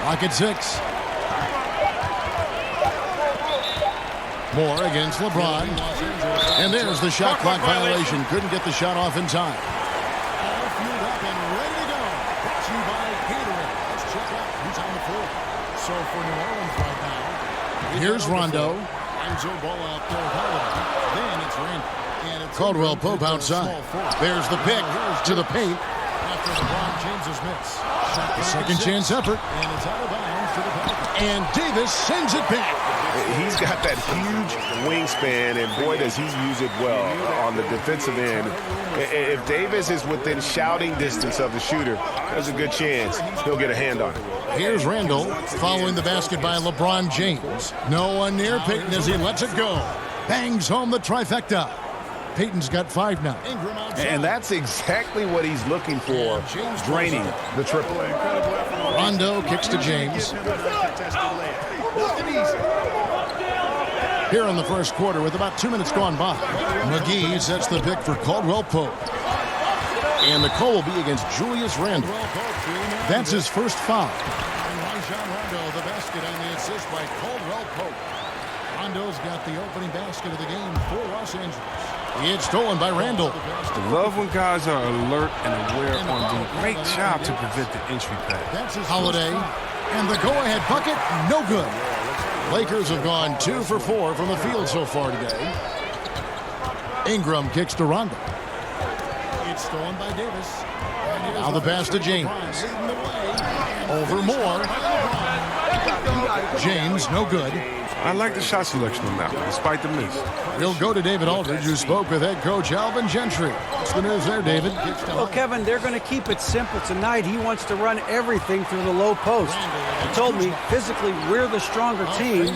Clock at 6. Moore against LeBron. And there's the shot clock violation. Couldn't get the shot off in time. All fueled up and ready to go. Brought to you by Gatorade. Let's check out who's on the floor. So for New Orleans right now, here's Rondo. Enzo ball out there. Then it's Randall. Caldwell Pope outside. There's the pick to the paint. After LeBron James's miss. The second chance effort. And it's out of bounds to the Pelicans. And Davis sends it back. He's got that huge wingspan, and boy, does he use it well on the defensive end. If Davis is within shouting distance of the shooter, there's a good chance he'll get a hand on it. Here's Randall following the basket by LeBron James. No one near Payton as he lets it go. Bangs home the trifecta. Payton's got 5 now. And that's exactly what he's looking for, draining the triple. Rondo kicks to James. Here in the first quarter with about 2 minutes gone by. McGee sets the pick for Caldwell Pope. And the call will be against Julius Randle. That's his first foul. And Rondo, the basket and the assist by Caldwell Pope. Rondo's got the opening basket of the game for Los Angeles. It's stolen by Randall. I love when guys are alert and aware on doing a great job to prevent the entry pass. That's his Holiday. And the go-ahead bucket, no good. Lakers have gone 2 for 4 from the field so far today. Ingram kicks to Rondo. It's stolen by Davis. Now the pass to James. Over Moore. James, no good. I like the shot selection on that one, despite the miss. We'll go to David Aldridge, who spoke with head coach Alvin Gentry. What's the news there, David? Well, Kevin, they're going to keep it simple tonight. He wants to run everything through the low post. He told me, physically, we're the stronger team.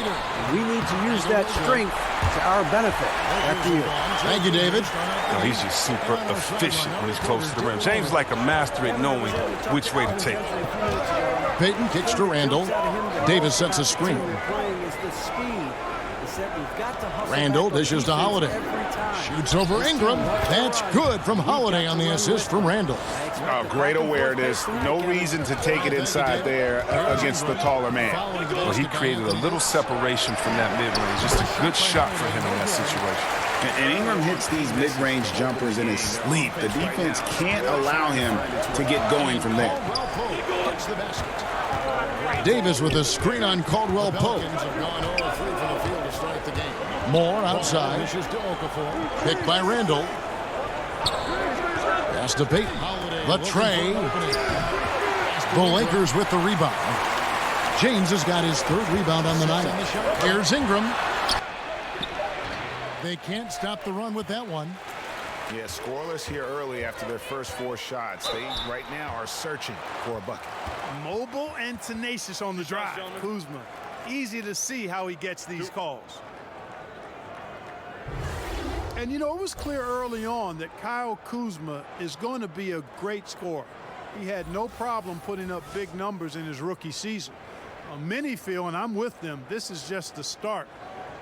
We need to use that strength to our benefit. Back to you. Thank you, David. He's just super efficient when he's close to the rim. James is like a master at knowing which way to take it. Payton kicks to Randall. Davis sets a screen. Randall dishes to Holiday. Shoots over Ingram. That's good from Holiday on the assist from Randall. Great awareness. No reason to take it inside there against the taller man. Well, he created a little separation from that mid-range. Just a good shot for him in that situation. And Ingram hits these mid-range jumpers in his sleep. The defense can't allow him to get going from there. Davis with a screen on Caldwell Pope. Moore outside. Picked by Randall. Pass to Payton. Latrey. The Lakers with the rebound. James has got his 3rd rebound on the night. Here's Ingram. They can't stop the run with that one. Yeah, scoreless here early after their first 4 shots. They right now are searching for a bucket. Mobile and tenacious on the drive. Kuzma. Easy to see how he gets these calls. And, you know, it was clear early on that Kyle Kuzma is going to be a great scorer. He had no problem putting up big numbers in his rookie season. Many feel, and I'm with them, this is just the start.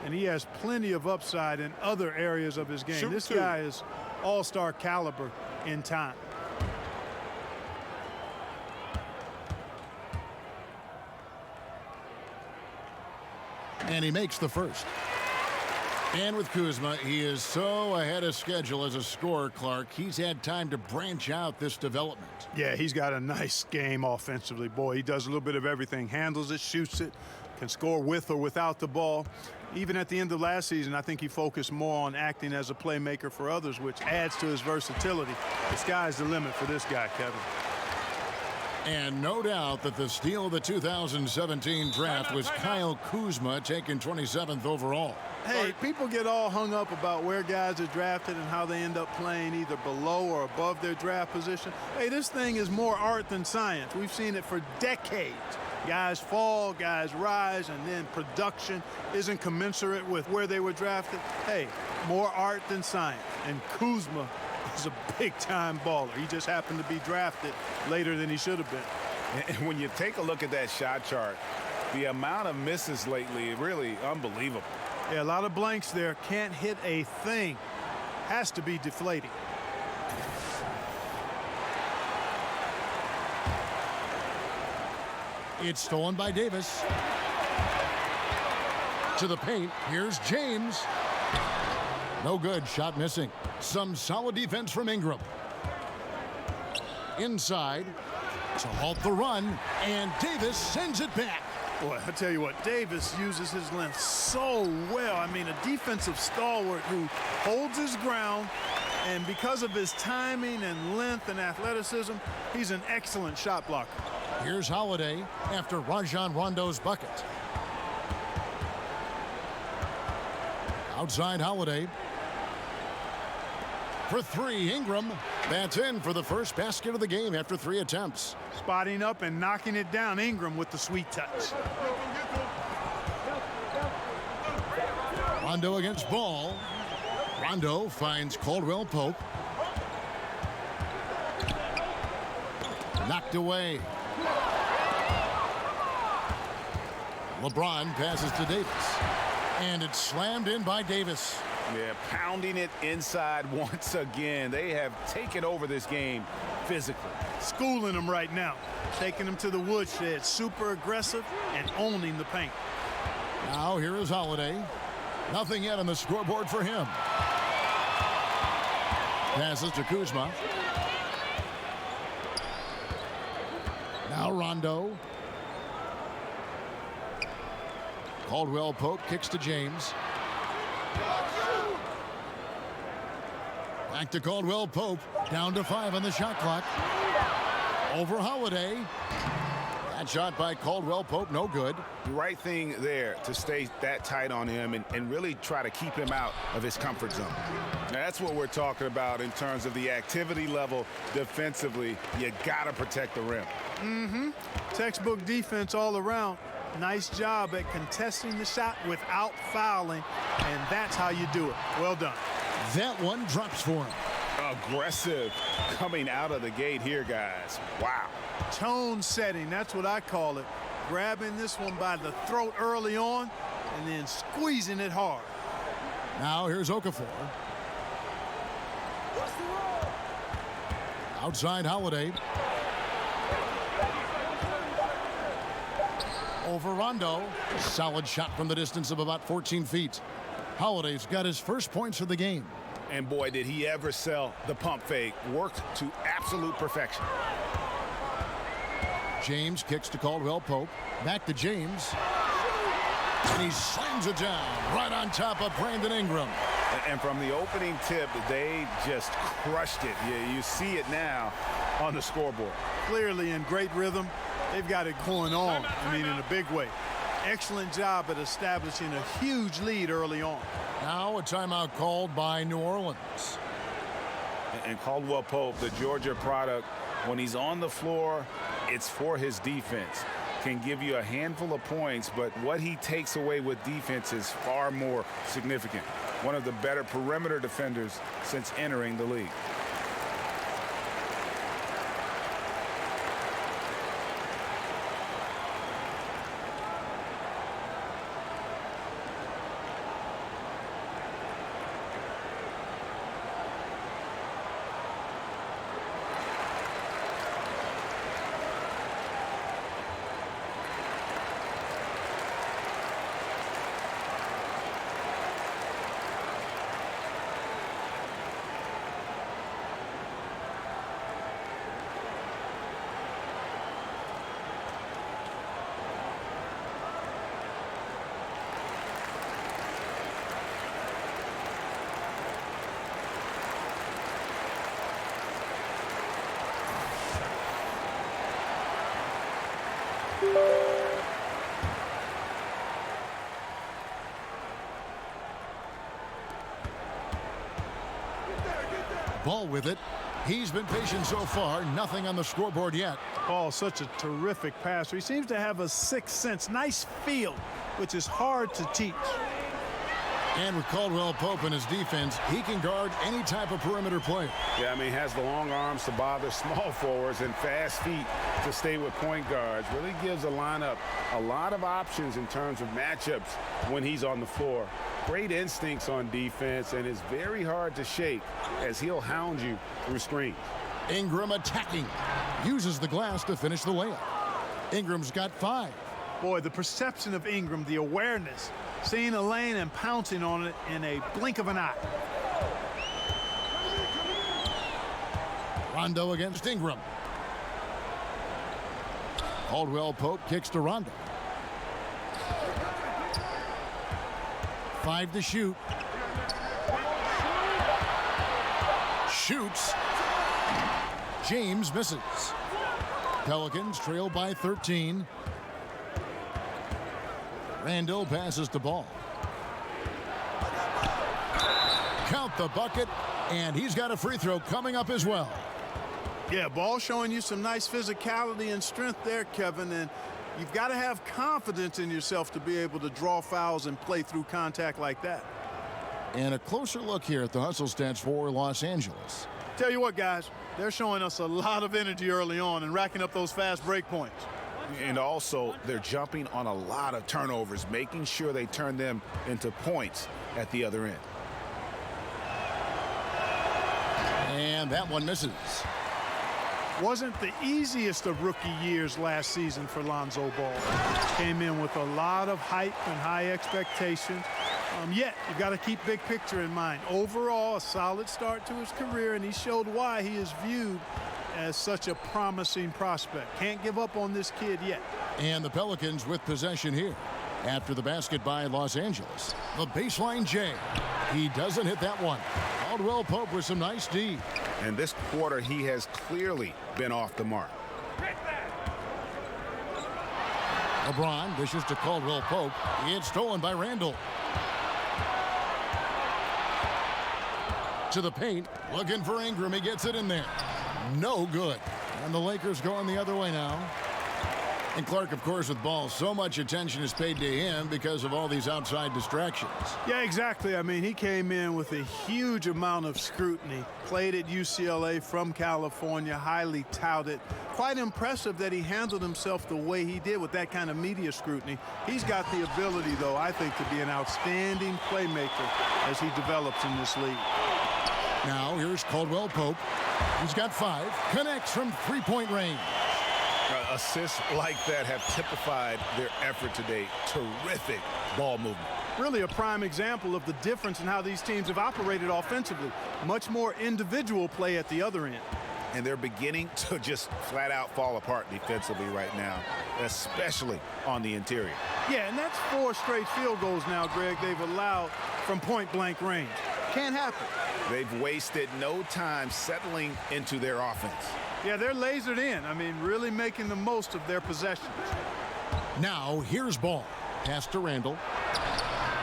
And he has plenty of upside in other areas of his game. This guy is all-star caliber in time. And he makes the first. And with Kuzma, he is so ahead of schedule as a scorer, Clark. He's had time to branch out this development. Yeah, he's got a nice game offensively. Boy, he does a little bit of everything. Handles it, shoots it, can score with or without the ball. Even at the end of last season, I think he focused more on acting as a playmaker for others, which adds to his versatility. The sky's the limit for this guy, Kevin. And no doubt that the steal of the 2017 draft was Kyle Kuzma, taken 27th overall. Hey, people get all hung up about where guys are drafted and how they end up playing either below or above their draft position. Hey, this thing is more art than science. We've seen it for decades. Guys fall, guys rise, and then production isn't commensurate with where they were drafted. Hey, more art than science. And Kuzma is a big-time baller. He just happened to be drafted later than he should have been. And when you take a look at that shot chart, the amount of misses lately, really unbelievable. Yeah, a lot of blanks there. Can't hit a thing. Has to be deflating. It's stolen by Davis. To the paint. Here's James. No good. Shot missing. Some solid defense from Ingram. Inside to halt the run, and Davis sends it back. Boy, I tell you what, Davis uses his length so well. I mean, a defensive stalwart who holds his ground, and because of his timing and length and athleticism, he's an excellent shot blocker. Here's Holiday after Rajon Rondo's bucket. Outside Holiday. For three, Ingram. That's in for the first basket of the game after 3 attempts. Spotting up and knocking it down, Ingram with the sweet touch. Rondo against Ball. Rondo finds Caldwell Pope. Knocked away. LeBron passes to Davis. And it's slammed in by Davis. Yeah, pounding it inside once again. They have taken over this game physically. Schooling them right now. Taking them to the woodshed. Super aggressive and owning the paint. Now here is Holiday. Nothing yet on the scoreboard for him. Passes to Kuzma. Now Rondo. Caldwell Pope kicks to James. Back to Caldwell Pope. Down to 5 on the shot clock. Over Holiday. That shot by Caldwell Pope, no good. The right thing there to stay that tight on him and really try to keep him out of his comfort zone. Now, that's what we're talking about in terms of the activity level defensively. You got to protect the rim. Textbook defense all around. Nice job at contesting the shot without fouling, and that's how you do it. Well done. That one drops for him. Aggressive coming out of the gate here, guys. Wow. Tone setting, that's what I call it. Grabbing this one by the throat early on and then squeezing it hard. Now here's Okafor. Outside Holiday. Over Rondo. Solid shot from the distance of about 14 feet. Holiday's got his first points of the game. And boy, did he ever sell the pump fake. Worked to absolute perfection. James kicks to Caldwell Pope. Back to James. And he slams it down right on top of Brandon Ingram. And from the opening tip, they just crushed it. You see it now on the scoreboard. Clearly in great rhythm. They've got it going on, I mean, in a big way. Excellent job at establishing a huge lead early on. Now a timeout called by New Orleans. And Caldwell Pope, the Georgia product, when he's on the floor, it's for his defense. Can give you a handful of points, but what he takes away with defense is far more significant. One of the better perimeter defenders since entering the league. Ball with it. He's been patient so far. Nothing on the scoreboard yet. Ball, such a terrific passer. He seems to have a sixth sense. Nice feel, which is hard to teach. And with Caldwell Pope in his defense, he can guard any type of perimeter player. Yeah, I mean, he has the long arms to bother small forwards and fast feet to stay with point guards. Really gives a lineup a lot of options in terms of matchups when he's on the floor. Great instincts on defense, and is very hard to shake as he'll hound you through screens. Ingram attacking. Uses the glass to finish the layup. Ingram's got 5. Boy, the perception of Ingram, the awareness, seeing a lane and pouncing on it in a blink of an eye. Rondo against Ingram. Caldwell Pope kicks to Rondo. 5 to shoot. Shoots. James misses. Pelicans trail by 13. Randall passes the ball. Count the bucket, and he's got a free throw coming up as well. Yeah, ball showing you some nice physicality and strength there, Kevin, and you've got to have confidence in yourself to be able to draw fouls and play through contact like that. And a closer look here at the hustle stats for Los Angeles. Tell you what, guys, they're showing us a lot of energy early on and racking up those fast break points. And also, they're jumping on a lot of turnovers, making sure they turn them into points at the other end. And that one misses. Wasn't the easiest of rookie years last season for Lonzo Ball. Came in with a lot of hype and high expectations. Yet, you've got to keep big picture in mind. Overall, a solid start to his career, and he showed why he is viewed as such a promising prospect. Can't give up on this kid yet. And the Pelicans with possession here. After the basket by Los Angeles. The baseline J. He doesn't hit that one. Caldwell Pope with some nice D. And this quarter, he has clearly been off the mark. LeBron dishes to Caldwell Pope. It's stolen by Randall. To the paint, looking for Ingram. He gets it in there. No good. And the Lakers going the other way now. And Clark, of course, with ball, so much attention is paid to him because of all these outside distractions. Yeah, exactly. I mean, he came in with a huge amount of scrutiny. Played at UCLA from California, highly touted. Quite impressive that he handled himself the way he did with that kind of media scrutiny. He's got the ability, though, I think, to be an outstanding playmaker as he develops in this league. Now, here's Caldwell Pope. He's got 5. Connects from three-point range. Assists like that have typified their effort today. Terrific ball movement. Really a prime example of the difference in how these teams have operated offensively. Much more individual play at the other end. And they're beginning to just flat out fall apart defensively right now, especially on the interior. Yeah, and that's 4 straight field goals now, Greg, they've allowed from point-blank range. Can't happen. They've wasted no time settling into their offense. Yeah, they're lasered in. I mean, really making the most of their possessions. Now, here's ball. Pass to Randall.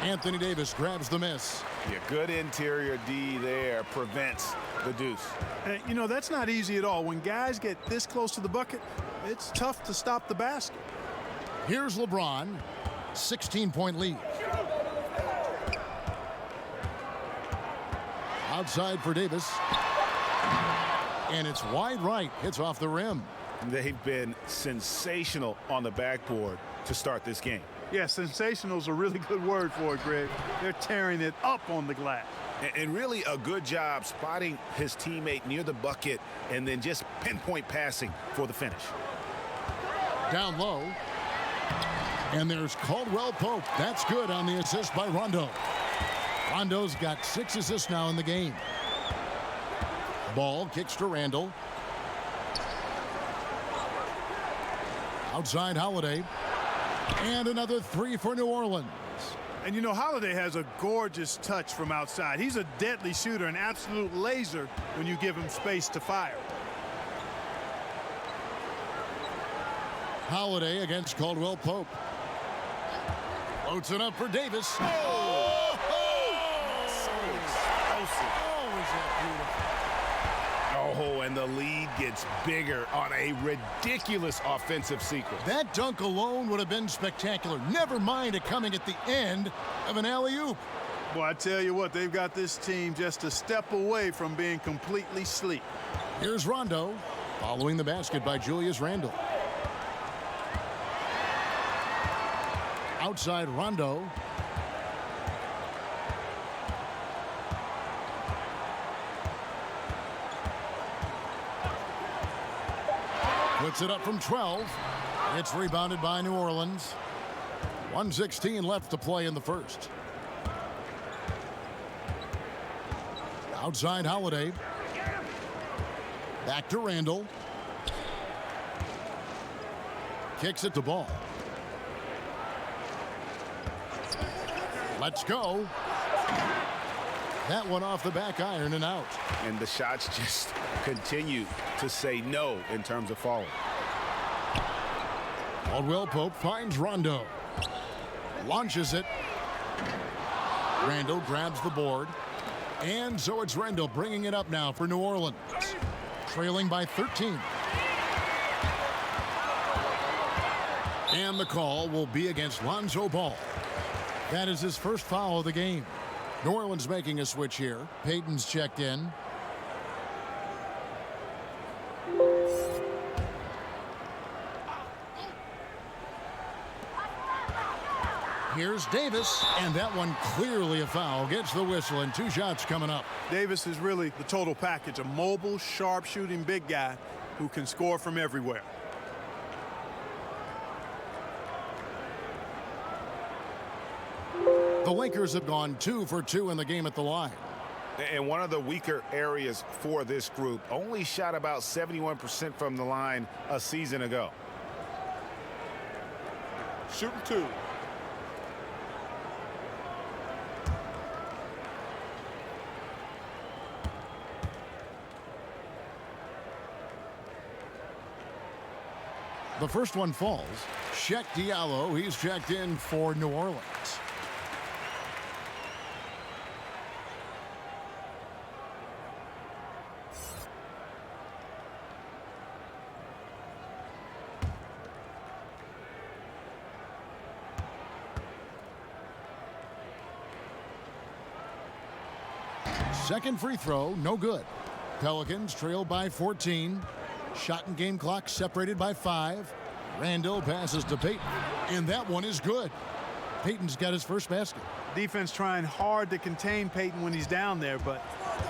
Anthony Davis grabs the miss. Yeah, good interior D there prevents the deuce. And, you know, that's not easy at all. When guys get this close to the bucket, it's tough to stop the basket. Here's LeBron. 16-point lead. Outside for Davis. And it's wide right. Hits off the rim. They've been sensational on the backboard to start this game. Yeah, sensational is a really good word for it, Greg. They're tearing it up on the glass. And really a good job spotting his teammate near the bucket and then just pinpoint passing for the finish. Down low. And there's Caldwell Pope. That's good on the assist by Rondo. Rondo's got 6 assists now in the game. Ball kicks to Randall. Outside Holiday. And another 3 for New Orleans. And you know, Holiday has a gorgeous touch from outside. He's a deadly shooter, an absolute laser when you give him space to fire. Holiday against Caldwell Pope. Floats it up for Davis. Oh, and the lead gets bigger on a ridiculous offensive sequence. That dunk alone would have been spectacular. Never mind it coming at the end of an alley-oop. Boy, I tell you what, they've got this team just a step away from being completely sleep. Here's Rondo, following the basket by Julius Randle. Outside Rondo. Puts it up from 12. It's rebounded by New Orleans. 1:16 left to play in the first. Outside Holiday. Back to Randall. Kicks it to Ball. Let's go. That one off the back iron and out. And the shots just continue to say no in terms of falling. Caldwell Pope finds Rondo. Launches it. Randall grabs the board. And so it's Randall bringing it up now for New Orleans. Trailing by 13. And the call will be against Lonzo Ball. That is his first foul of the game. New Orleans making a switch here. Payton's checked in. Here's Davis, and that one clearly a foul. Gets the whistle, and 2 shots coming up. Davis is really the total package, a mobile, sharp-shooting big guy who can score from everywhere. The Lakers have gone 2 for 2 in the game at the line. And one of the weaker areas for this group, only shot about 71% from the line a season ago. Shooting 2. The first one falls. Sheck Diallo, he's checked in for New Orleans. Second free throw, no good. Pelicans trail by 14. Shot and game clock separated by 5. Randall passes to Payton, and that one is good. Payton's got his first basket. Defense trying hard to contain Payton when he's down there, but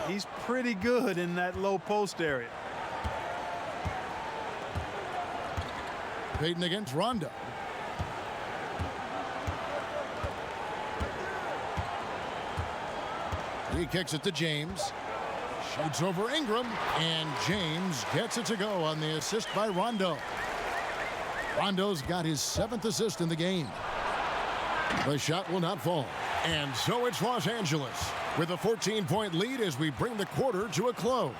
he's pretty good in that low post area. Payton against Rondo. He kicks it to James. Shoots over Ingram, and James gets it to go on the assist by Rondo. Rondo's got his 7th assist in the game. The shot will not fall. And so it's Los Angeles with a 14-point lead as we bring the quarter to a close.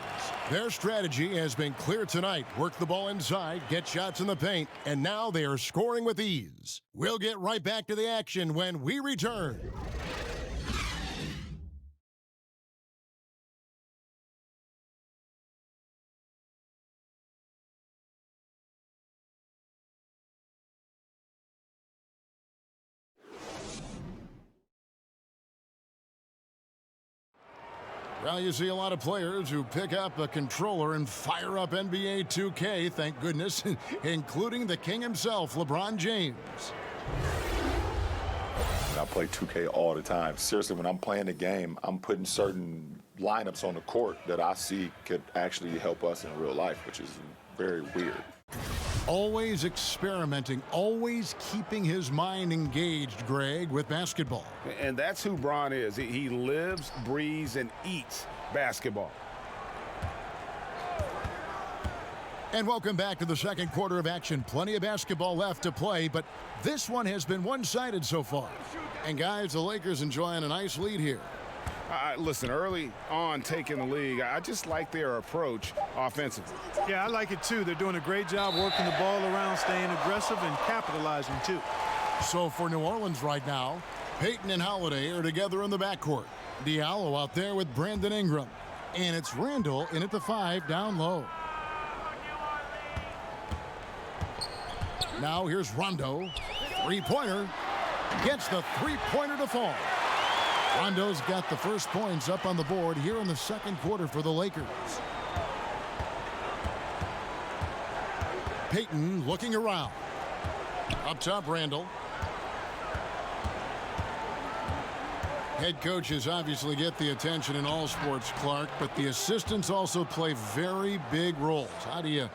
Their strategy has been clear tonight. Work the ball inside, get shots in the paint, and now they are scoring with ease. We'll get right back to the action when we return. Well, you see a lot of players who pick up a controller and fire up NBA 2K, thank goodness, including the king himself, LeBron James. I play 2K all the time. Seriously, when I'm playing the game, I'm putting certain lineups on the court that I see could actually help us in real life, which is very weird. Always experimenting, always keeping his mind engaged, Greg, with basketball. And that's who Bron is. He lives, breathes, and eats basketball. And welcome back to the second quarter of action. Plenty of basketball left to play, but this one has been one-sided so far. And guys, the Lakers enjoying a nice lead here. Listen, early on taking the league, I just like their approach offensively. Yeah, I like it too. They're doing a great job working the ball around, staying aggressive, and capitalizing too. So for New Orleans right now, Payton and Holiday are together in the backcourt. Diallo out there with Brandon Ingram. And it's Randall in at the 5 down low. Now here's Rondo. Three-pointer. Gets the three-pointer to fall. Rondo's got the first points up on the board here in the second quarter for the Lakers. Payton looking around. Up top, Randall. Head coaches obviously get the attention in all sports, Clark, but the assistants also play very big roles. How do you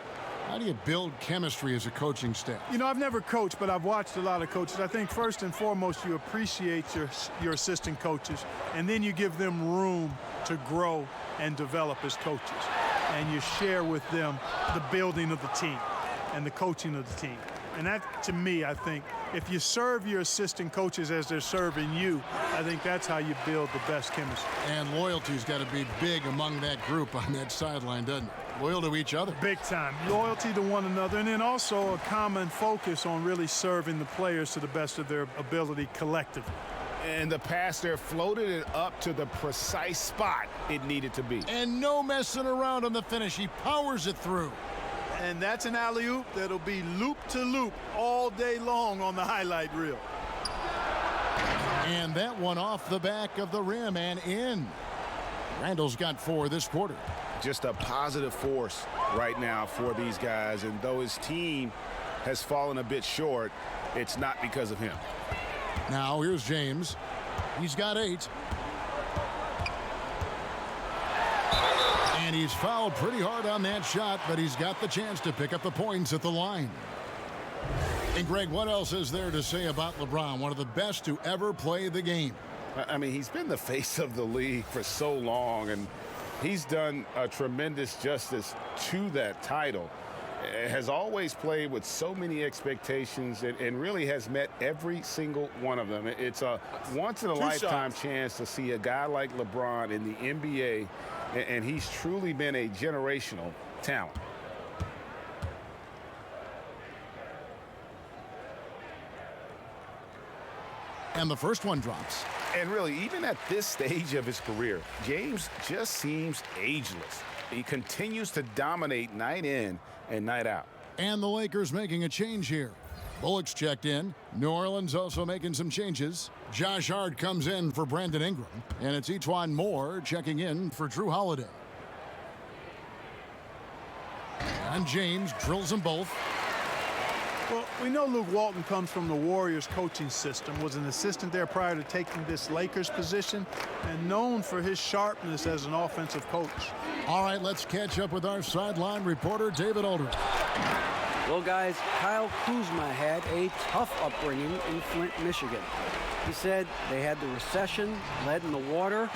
How do you build chemistry as a coaching staff? You know, I've never coached, but I've watched a lot of coaches. I think first and foremost, you appreciate your assistant coaches, and then you give them room to grow and develop as coaches. And you share with them the building of the team and the coaching of the team. And that, to me, I think, if you serve your assistant coaches as they're serving you, I think that's how you build the best chemistry. And loyalty's got to be big among that group on that sideline, doesn't it? Loyal to each other. Big time. Loyalty to one another, and then also a common focus on really serving the players to the best of their ability collectively. And the pass there floated it up to the precise spot it needed to be. And no messing around on the finish. He powers it through. And that's an alley-oop that'll be loop to loop all day long on the highlight reel. And that one off the back of the rim and in. Randall's got 4 this quarter. Just a positive force right now for these guys. And though his team has fallen a bit short, it's not because of him. Now here's James. He's got 8. And he's fouled pretty hard on that shot, but he's got the chance to pick up the points at the line. And Greg, what else is there to say about LeBron, one of the best to ever play the game? I mean, he's been the face of the league for so long, and he's done a tremendous justice to that title. Has always played with so many expectations and really has met every single one of them. It's a once-in-a-lifetime chance to see a guy like LeBron in the NBA, and he's truly been a generational talent. And the first one drops. And really, even at this stage of his career, James just seems ageless. He continues to dominate night in and night out. And the Lakers making a change here. Bullock's checked in. New Orleans also making some changes. Josh Hart comes in for Brandon Ingram. And it's Etuan Moore checking in for Drew Holiday. And James drills them both. Well, we know Luke Walton comes from the Warriors coaching system, was an assistant there prior to taking this Lakers position, and known for his sharpness as an offensive coach. All right, let's catch up with our sideline reporter, David Aldridge. Well, guys, Kyle Kuzma had a tough upbringing in Flint, Michigan. He said they had the recession, lead in the water.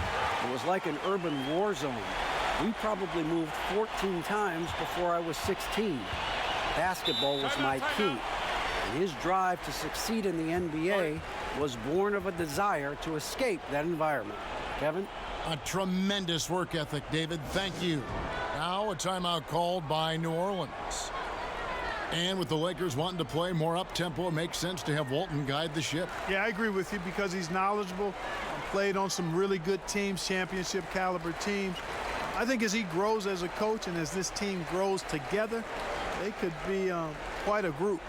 It was like an urban war zone. We probably moved 14 times before I was 16. Basketball was my key. And his drive to succeed in the NBA was born of a desire to escape that environment. Kevin? A tremendous work ethic, David. Thank you. Now a timeout called by New Orleans. And with the Lakers wanting to play more up-tempo, it makes sense to have Walton guide the ship. Yeah, I agree with you because he's knowledgeable, played on some really good teams, championship caliber teams. I think as he grows as a coach and as this team grows together, they could be quite a group.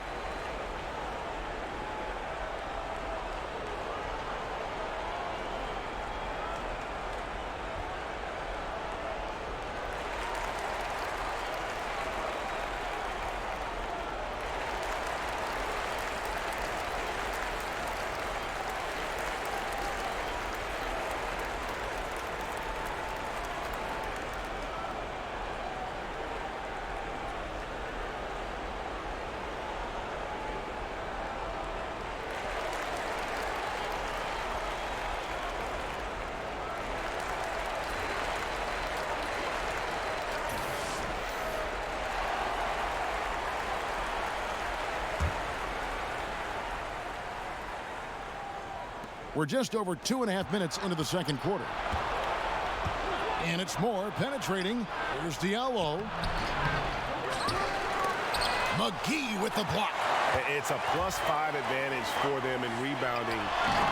We're just over 2.5 minutes into the second quarter. And it's Moore penetrating. Here's Diallo. McGee with the block. It's a +5 advantage for them in rebounding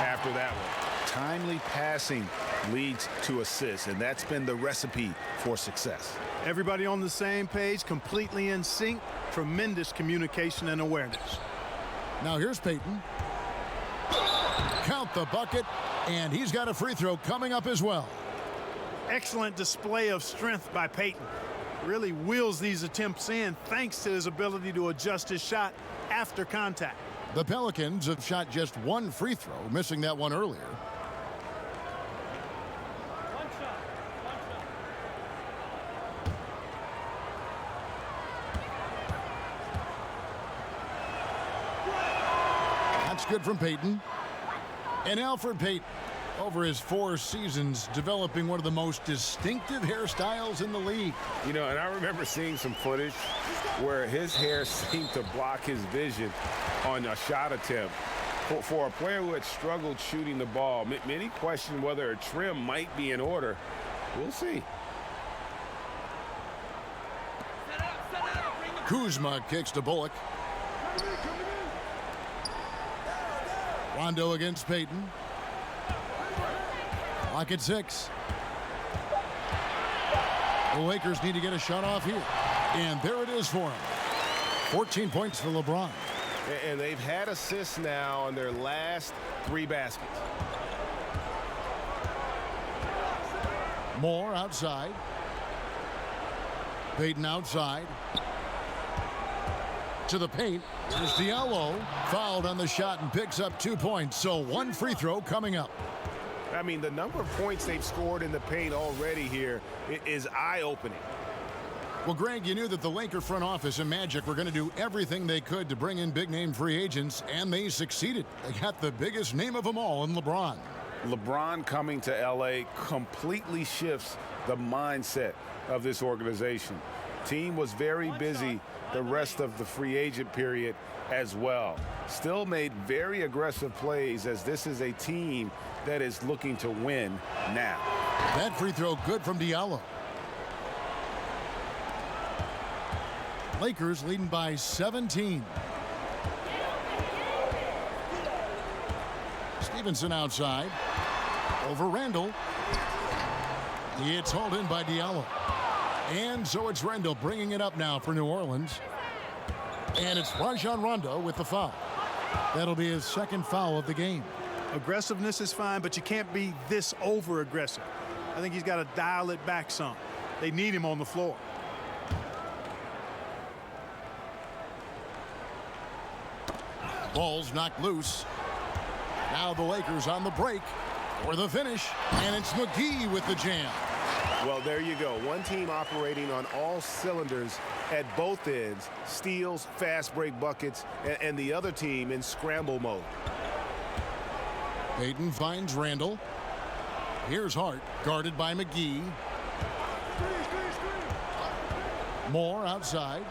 after that one. Timely passing leads to assists, and that's been the recipe for success. Everybody on the same page, completely in sync, tremendous communication and awareness. Now here's Payton. Count the bucket, and he's got a free throw coming up as well. Excellent display of strength by Payton. Really wheels these attempts in thanks to his ability to adjust his shot after contact. The Pelicans have shot just one free throw, missing that one earlier. Shot's good from Payton. And Alfred Payton, over his 4 seasons, developing one of the most distinctive hairstyles in the league. You know, and I remember seeing some footage where his hair seemed to block his vision on a shot attempt. For a player who had struggled shooting the ball, many question whether a trim might be in order. We'll see. Kuzma kicks to Bullock. Rondo against Payton. Clock at 6. The Lakers need to get a shot off here. And there it is for him. 14 points for LeBron. And they've had assists now on their last 3 baskets. Moore outside. Payton outside. To the paint. There's Diallo. Fouled on the shot and picks up 2 points. So 1 free throw coming up. I mean, the number of points they've scored in the paint already here is eye-opening. Well, Greg, you knew that the Laker front office and Magic were going to do everything they could to bring in big-name free agents, and they succeeded. They got the biggest name of them all in LeBron. LeBron coming to L.A. completely shifts the mindset of this organization. Team was very busy the rest of the free agent period as well. Still made very aggressive plays as this is a team that is looking to win now. That free throw good from Diallo. Lakers leading by 17. Stevenson outside. Over Randall. It's hauled in by Diallo. And so it's Randall bringing it up now for New Orleans. And it's Rajon Rondo with the foul. That'll be his 2nd foul of the game. Aggressiveness is fine, but you can't be this over-aggressive. I think he's got to dial it back some. They need him on the floor. Ball's knocked loose. Now the Lakers on the break for the finish. And it's McGee with the jam. Well, there you go. One team operating on all cylinders at both ends. Steals, fast break buckets, and the other team in scramble mode. Payton finds Randall. Here's Hart, guarded by McGee. Moore outside.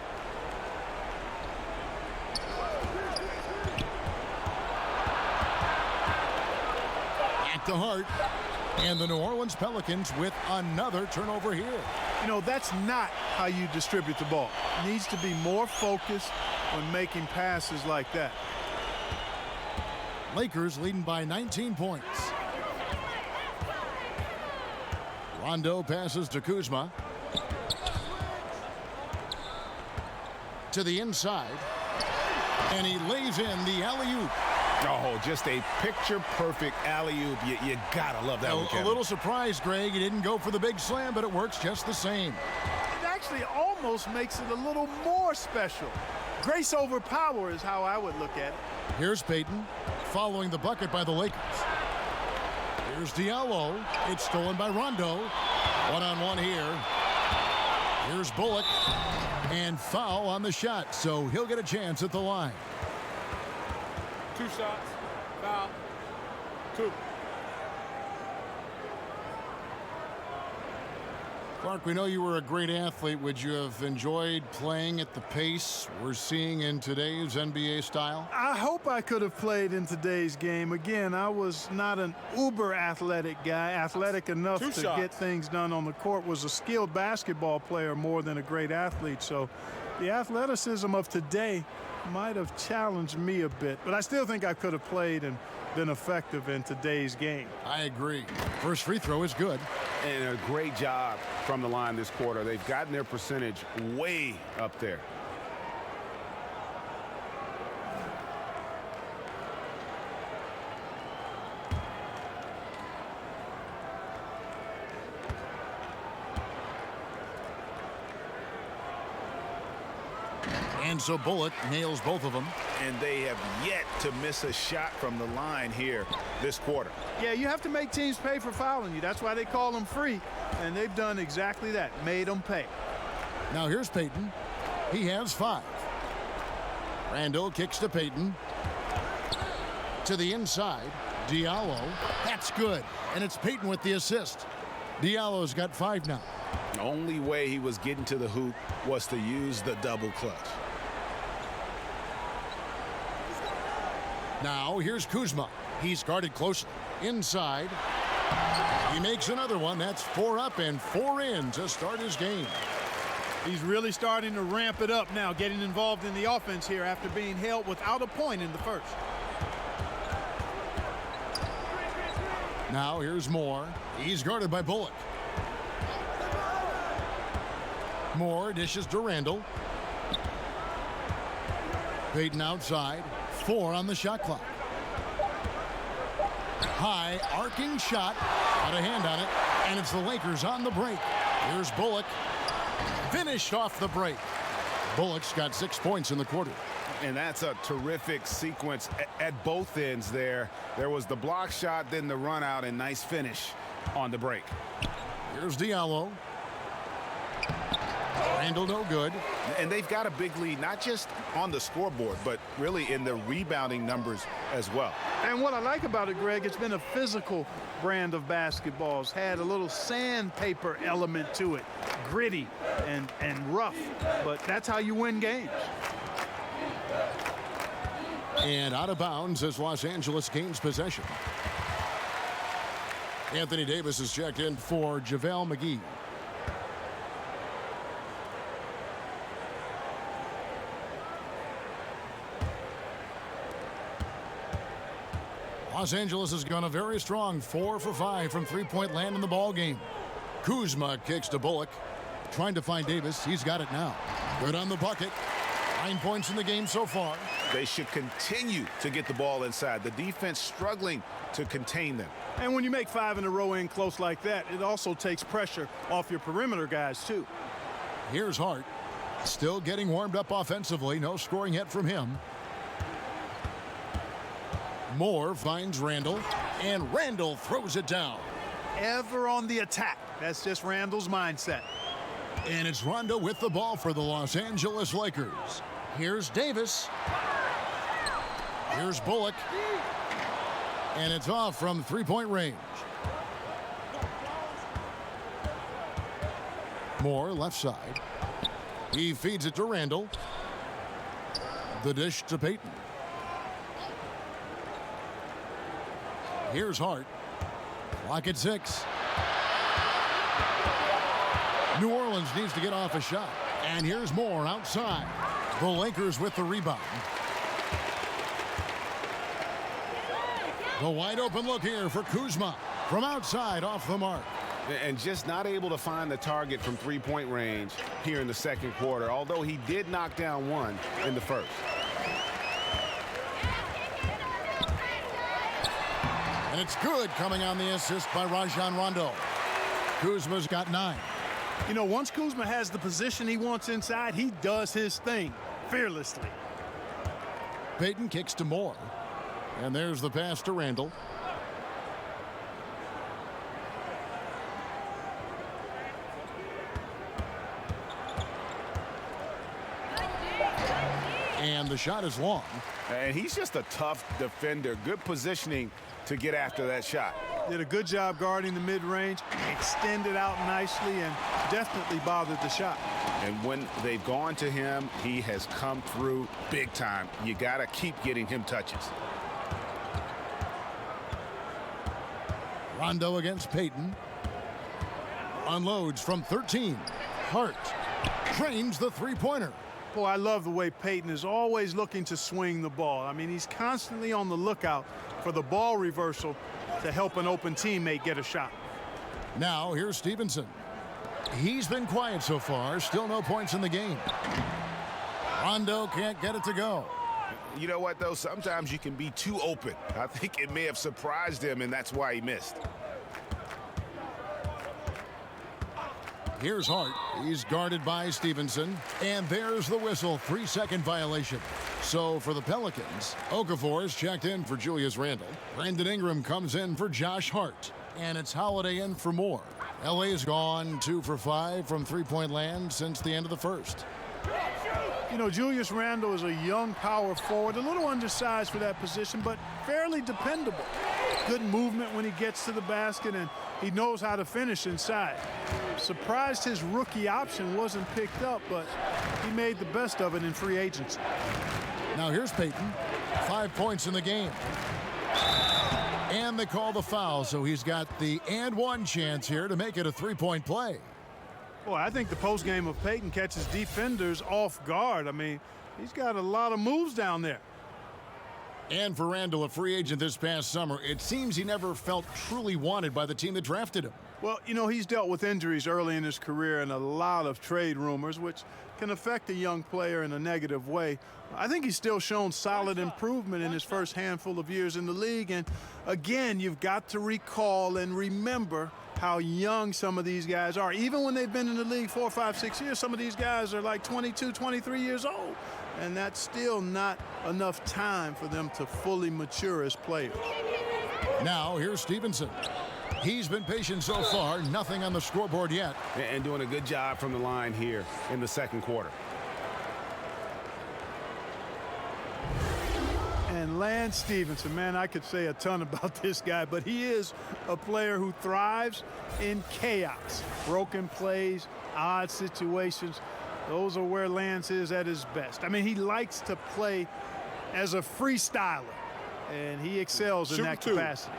Back to Hart. And the New Orleans Pelicans with another turnover here. You know, that's not how you distribute the ball. Needs to be more focused when making passes like that. Lakers leading by 19 points. Rondo passes to Kuzma. To the inside. And he lays in the alley-oop. Oh, just a picture-perfect alley-oop. You gotta love that one, Kevin. A little surprised, Greg. He didn't go for the big slam, but it works just the same. It actually almost makes it a little more special. Grace over power is how I would look at it. Here's Payton following the bucket by the Lakers. Here's Diallo. It's stolen by Rondo. One-on-one here. Here's Bullock. And foul on the shot, so he'll get a chance at the line. 2 shots, foul, 2. Clark, we know you were a great athlete. Would you have enjoyed playing at the pace we're seeing in today's NBA style? I hope I could have played in today's game. Again, I was not an uber athletic guy, athletic enough to get things done on the court, was a skilled basketball player more than a great athlete. So the athleticism of today might have challenged me a bit, but I still think I could have played and been effective in today's game. I agree. First free throw is good. And a great job from the line this quarter. They've gotten their percentage way up there. And so Bullock nails both of them. And they have yet to miss a shot from the line here this quarter. Yeah, you have to make teams pay for fouling you. That's why they call them free. And they've done exactly that, made them pay. Now here's Payton. He has 5. Randall kicks to Payton. To the inside. Diallo. That's good. And it's Payton with the assist. Diallo's got 5 now. The only way he was getting to the hoop was to use the double clutch. Now here's Kuzma. He's guarded closely. Inside. He makes another one. That's 4 up and 4 in to start his game. He's really starting to ramp it up now, getting involved in the offense here after being held without a point in the first. Now here's Moore. He's guarded by Bullock. Moore dishes to Randall. Payton outside. 4 on the shot clock. High arcing shot. Got a hand on it. And it's the Lakers on the break. Here's Bullock. Finished off the break. Bullock's got 6 points in the quarter. And that's a terrific sequence at both ends there. There was the block shot, then the run out, and nice finish on the break. Here's Diallo. Randall no good. And they've got a big lead, not just on the scoreboard, but really in the rebounding numbers as well. And what I like about it, Greg, it's been a physical brand of basketball. It's had a little sandpaper element to it, gritty and rough, but that's how you win games. And out of bounds as Los Angeles gains possession. Anthony Davis is checked in for JaVale McGee. Los Angeles has gone a very strong 4 for 5 from three-point land in the ball game. Kuzma kicks to Bullock. Trying to find Davis. He's got it now. Good on the bucket. 9 points in the game so far. They should continue to get the ball inside. The defense struggling to contain them. And when you make 5 in a row in close like that, it also takes pressure off your perimeter guys, too. Here's Hart. Still getting warmed up offensively. No scoring yet from him. Moore finds Randall, and Randall throws it down. Ever on the attack. That's just Randall's mindset. And it's Rondo with the ball for the Los Angeles Lakers. Here's Davis. Here's Bullock. And it's off from three-point range. Moore left side. He feeds it to Randall. The dish to Payton. Here's Hart. Clock at 6. New Orleans needs to get off a shot. And here's Moore outside. The Lakers with the rebound. The wide open look here for Kuzma. From outside off the mark. And just not able to find the target from three-point range here in the second quarter, although he did knock down one in the first. And it's good coming on the assist by Rajon Rondo. Kuzma's got 9. You know, once Kuzma has the position he wants inside, he does his thing fearlessly. Payton kicks to Moore. And there's the pass to Randall. And the shot is long. And he's just a tough defender. Good positioning to get after that shot. Did a good job guarding the mid-range, extended out nicely, and definitely bothered the shot. And when they've gone to him, he has come through big time. You got to keep getting him touches. Rondo against Payton. Unloads from 13. Hart trains the three-pointer. Boy, I love the way Payton is always looking to swing the ball. I mean, he's constantly on the lookout for the ball reversal to help an open teammate get a shot. Now here's Stevenson. He's been quiet so far. Still no points in the game. Rondo can't get it to go. You know what, though? Sometimes you can be too open. I think it may have surprised him, and that's why he missed. Here's Hart. He's guarded by Stevenson. And there's the whistle. 3-second violation. So for the Pelicans, Okafor is checked in for Julius Randle. Brandon Ingram comes in for Josh Hart. And it's Holiday in for Moore. LA's gone 2 for 5 from three-point land since the end of the first. You know, Julius Randle is a young power forward, a little undersized for that position, but fairly dependable. Good movement when he gets to the basket, and he knows how to finish inside. Surprised his rookie option wasn't picked up, but he made the best of it in free agency. Now here's Payton. 5 points in the game. And they call the foul, so he's got the and one chance here to make it a three-point play. Boy, I think the postgame of Payton catches defenders off guard. I mean, he's got a lot of moves down there. And for Randle, a free agent this past summer, it seems he never felt truly wanted by the team that drafted him. Well, you know, he's dealt with injuries early in his career and a lot of trade rumors, which can affect a young player in a negative way. I think he's still shown solid improvement in his first handful of years in the league. And again, you've got to recall and remember how young some of these guys are. Even when they've been in the league 4, 5, 6 years, some of these guys are like 22, 23 years old. And that's still not enough time for them to fully mature as players. Now, here's Stevenson. He's been patient so far, nothing on the scoreboard yet. And doing a good job from the line here in the second quarter. And Lance Stevenson, man, I could say a ton about this guy, but he is a player who thrives in chaos. Broken plays, odd situations. Those are where Lance is at his best. I mean, he likes to play as a freestyler, and he excels in that capacity.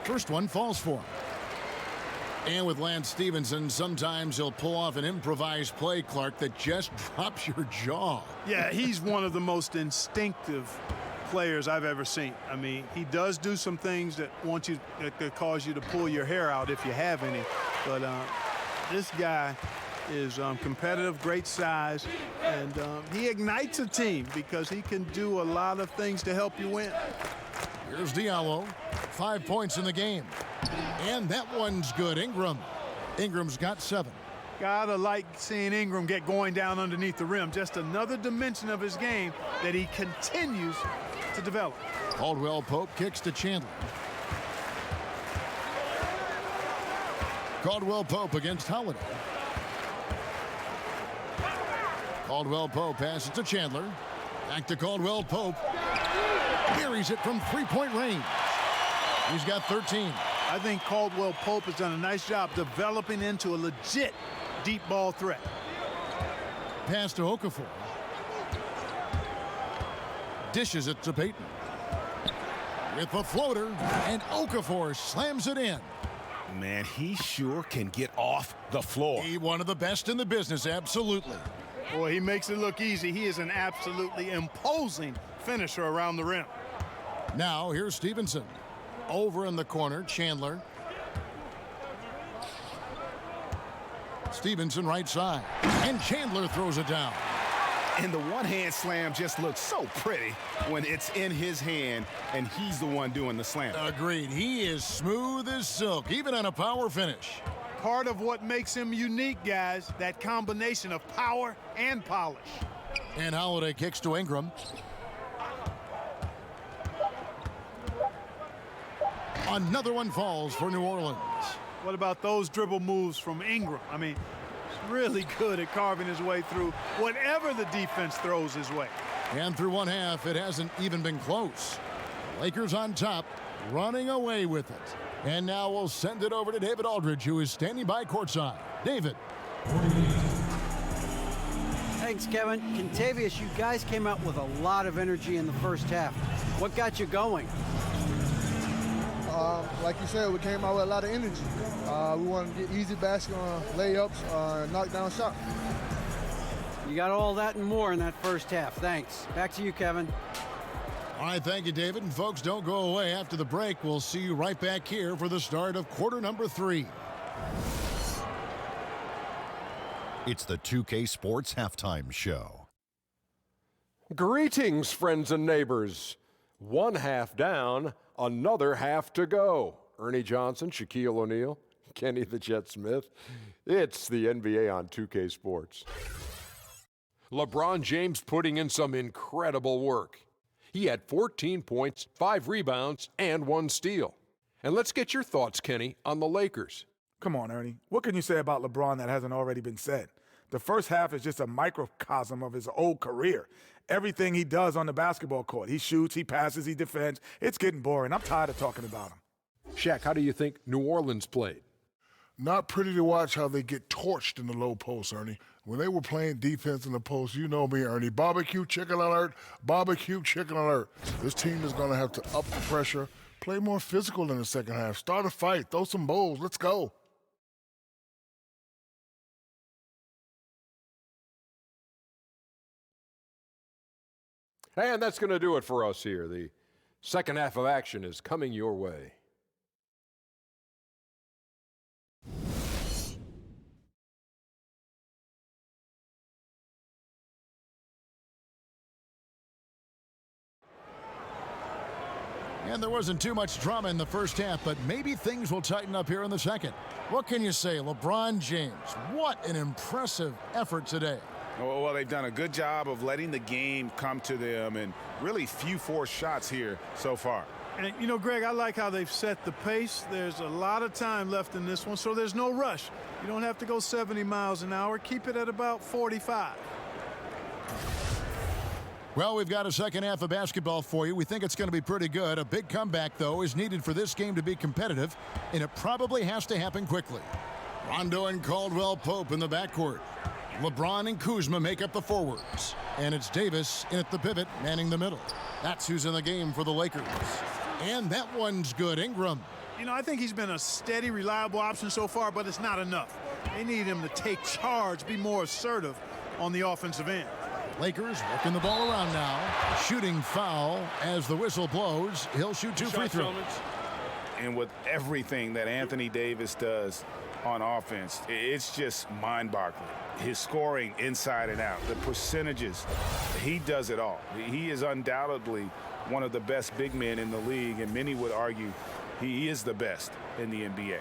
First one falls for him. And with Lance Stevenson, sometimes he'll pull off an improvised play, Clark, that just drops your jaw. Yeah, he's one of the most instinctive players I've ever seen. I mean, he does do some things that could cause you to pull your hair out if you have any. But this guy is competitive, great size, and he ignites a team because he can do a lot of things to help you win. Here's Diallo. 5 points in the game. And that one's good. Ingram's got 7. Gotta like seeing Ingram get going down underneath the rim. Just another dimension of his game that he continues to develop. Caldwell Pope kicks to Chandler. Caldwell Pope against Holiday. Caldwell Pope passes to Chandler. Back to Caldwell Pope. Carries it from three-point range. He's got 13. I think Caldwell Pope has done a nice job developing into a legit deep ball threat. Pass to Okafor. Dishes it to Payton. With the floater, and Okafor slams it in. Man, he sure can get off the floor. He one of the best in the business, absolutely. Boy, he makes it look easy. He is an absolutely imposing finisher around the rim. Now, here's Stevenson. Over in the corner, Chandler. Stevenson right side. And Chandler throws it down. And the one-hand slam just looks so pretty when it's in his hand and he's the one doing the slam. Agreed. He is smooth as silk, even on a power finish. Part of what makes him unique, guys, that combination of power and polish. And Holiday kicks to Ingram. Another one falls for New Orleans. What about those dribble moves from Ingram? I mean, he's really good at carving his way through whatever the defense throws his way. And through one half, it hasn't even been close. Lakers on top, running away with it. And now we'll send it over to David Aldridge, who is standing by courtside. David. Thanks, Kevin. Contavious, you guys came out with a lot of energy in the first half. What got you going? Like you said, we came out with a lot of energy. We wanted to get easy basket layups, knock down shots. You got all that and more in that first half. Thanks. Back to you, Kevin. All right, thank you, David. And folks, don't go away. After the break, we'll see you right back here for the start of quarter number 3. It's the 2K Sports Halftime Show. Greetings, friends and neighbors. One half down, another half to go. Ernie Johnson, Shaquille O'Neal, Kenny the Jet Smith. It's the NBA on 2K Sports. LeBron James putting in some incredible work. He had 14 points, 5 rebounds, and 1 steal. And let's get your thoughts, Kenny, on the Lakers. Come on, Ernie. What can you say about LeBron that hasn't already been said? The first half is just a microcosm of his old career. Everything he does on the basketball court. He shoots, he passes, he defends. It's getting boring. I'm tired of talking about him. Shaq, how do you think New Orleans played? Not pretty to watch how they get torched in the low post, Ernie. When they were playing defense in the post, you know me, Ernie. Barbecue chicken alert, barbecue chicken alert. This team is going to have to up the pressure, play more physical in the second half, start a fight, throw some bowls, let's go. And that's going to do it for us here. The second half of action is coming your way. And there wasn't too much drama in the first half, but maybe things will tighten up here in the second. What can you say? LeBron James, what an impressive effort today. Well, they've done a good job of letting the game come to them, and really few forced shots here so far. And, you know, Greg, I like how they've set the pace. There's a lot of time left in this one, so there's no rush. You don't have to go 70 miles an hour. Keep it at about 45. Well, we've got a second half of basketball for you. We think it's going to be pretty good. A big comeback, though, is needed for this game to be competitive, and it probably has to happen quickly. Rondo and Caldwell Pope in the backcourt. LeBron and Kuzma make up the forwards. And it's Davis in at the pivot, manning the middle. That's who's in the game for the Lakers. And that one's good. Ingram. You know, I think he's been a steady, reliable option so far, but it's not enough. They need him to take charge, be more assertive on the offensive end. Lakers working the ball around now. Shooting foul as the whistle blows. He'll shoot 2 free throws. And with everything that Anthony Davis does on offense, it's just mind-boggling. His scoring inside and out, the percentages, he does it all. He is undoubtedly one of the best big men in the league, and many would argue he is the best in the NBA.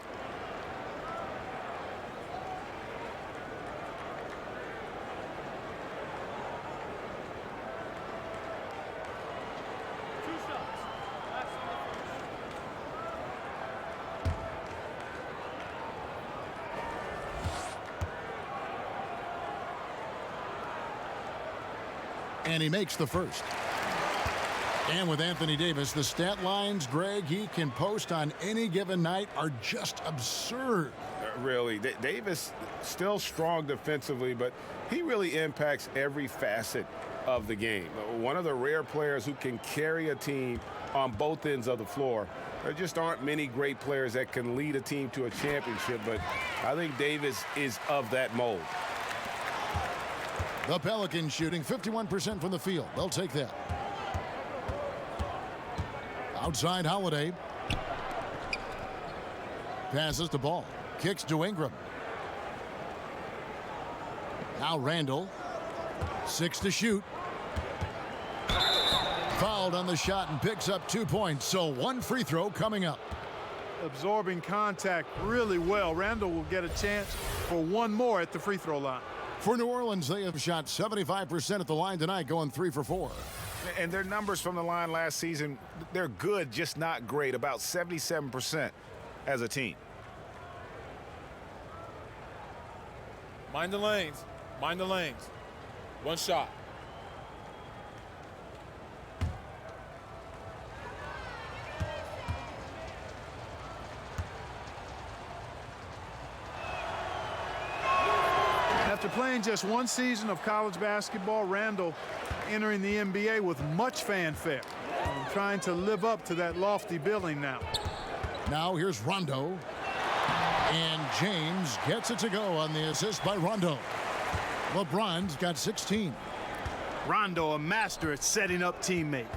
And he makes the first. And with Anthony Davis, the stat lines, Greg, he can post on any given night are just absurd. Really, Davis still strong defensively, but he really impacts every facet of the game. One of the rare players who can carry a team on both ends of the floor. There just aren't many great players that can lead a team to a championship, but I think Davis is of that mold. The Pelicans shooting 51% from the field. They'll take that. Outside Holiday. Passes the ball. Kicks to Ingram. Now Randall. 6 to shoot. Fouled on the shot and picks up 2 points. So 1 free throw coming up. Absorbing contact really well. Randall will get a chance for 1 more at the free throw line. For New Orleans, they have shot 75% at the line tonight, going 3 for 4. And their numbers from the line last season, they're good, just not great, about 77% as a team. Mind the lanes. Mind the lanes. 1 shot. After playing just 1 season of college basketball, Randall entering the NBA with much fanfare. Trying to live up to that lofty billing now. Now here's Rondo. And James gets it to go on the assist by Rondo. LeBron's got 16. Rondo, a master at setting up teammates.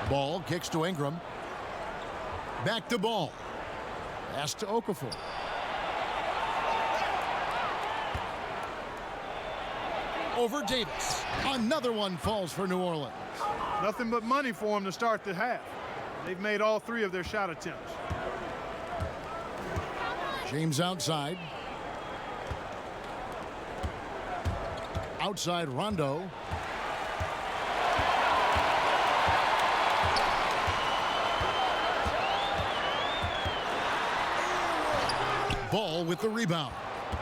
Ball kicks to Ingram. Back to Ball. Pass to Okafor. Over Davis. Another one falls for New Orleans. Nothing but money for them to start the half. They've made all 3 of their shot attempts. James outside. Outside Rondo. Ball with the rebound.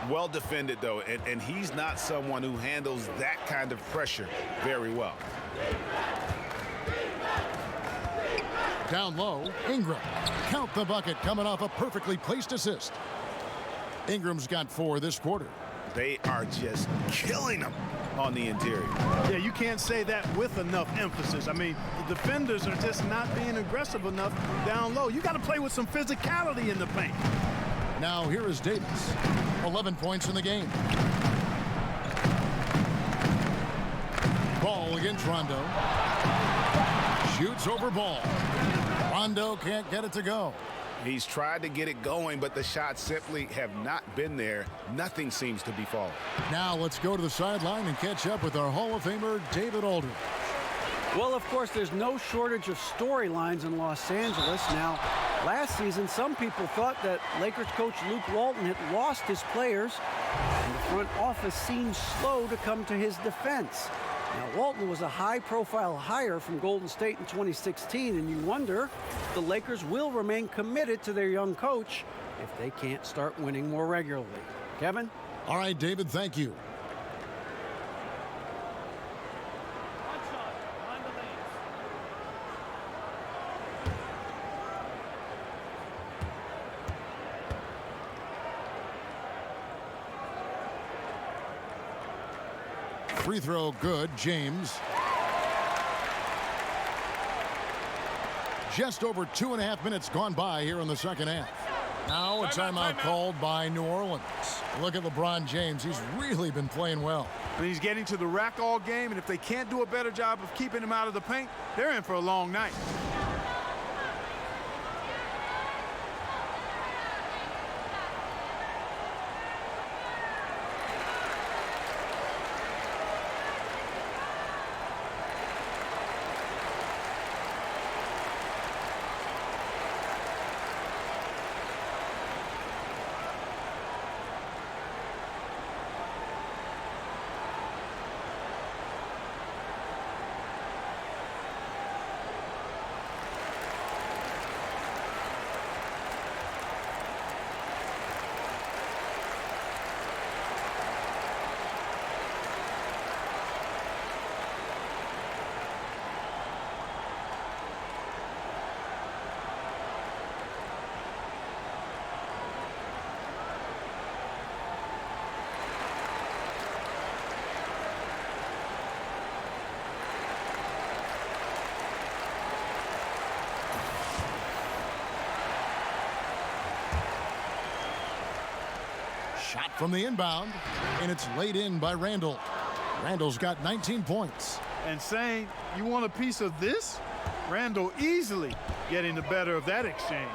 Well defended, though, and he's not someone who handles that kind of pressure very well. Down low, Ingram. Count the bucket coming off a perfectly placed assist. Ingram's got 4 this quarter. They are just killing them on the interior. Yeah, you can't say that with enough emphasis. I mean, the defenders are just not being aggressive enough down low. You got to play with some physicality in the paint. Now here is Davis. 11 points in the game. Ball against Rondo. Shoots over Ball. Rondo can't get it to go. He's tried to get it going, but the shots simply have not been there. Nothing seems to be falling. Now let's go to the sideline and catch up with our Hall of Famer, David Aldridge. Well, of course, there's no shortage of storylines in Los Angeles. Now, last season, some people thought that Lakers coach Luke Walton had lost his players, and the front office seemed slow to come to his defense. Now, Walton was a high-profile hire from Golden State in 2016, and you wonder if the Lakers will remain committed to their young coach if they can't start winning more regularly. Kevin? All right, David, thank you. Free throw good, James. Just over 2.5 minutes gone by here in the second half. Now a timeout called by New Orleans. Look at LeBron James. He's really been playing well. And he's getting to the rack all game, and if they can't do a better job of keeping him out of the paint, they're in for a long night. Shot from the inbound, and it's laid in by Randall. Randall's got 19 points. And saying, you want a piece of this? Randall easily getting the better of that exchange.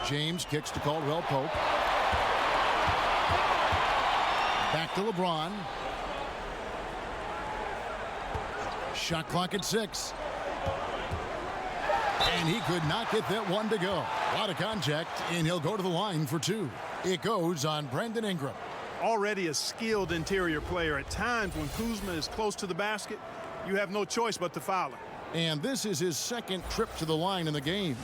James kicks to Caldwell Pope. Back to LeBron. Shot clock at 6. And he could not get that one to go. A lot of contact, and he'll go to the line for 2. It goes on Brandon Ingram. Already a skilled interior player. At times when Kuzma is close to the basket, you have no choice but to foul him. And this is his second trip to the line in the game.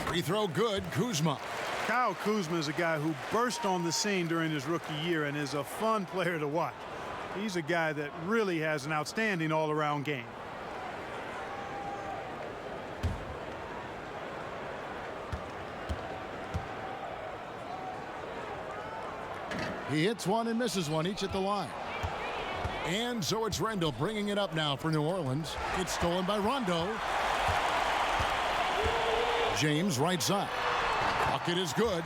Free throw good, Kuzma. Kyle Kuzma is a guy who burst on the scene during his rookie year and is a fun player to watch. He's a guy that really has an outstanding all-around game. He hits one and misses one, each at the line. And so it's Randall bringing it up now for New Orleans. It's stolen by Rondo. James right side. Bucket is good.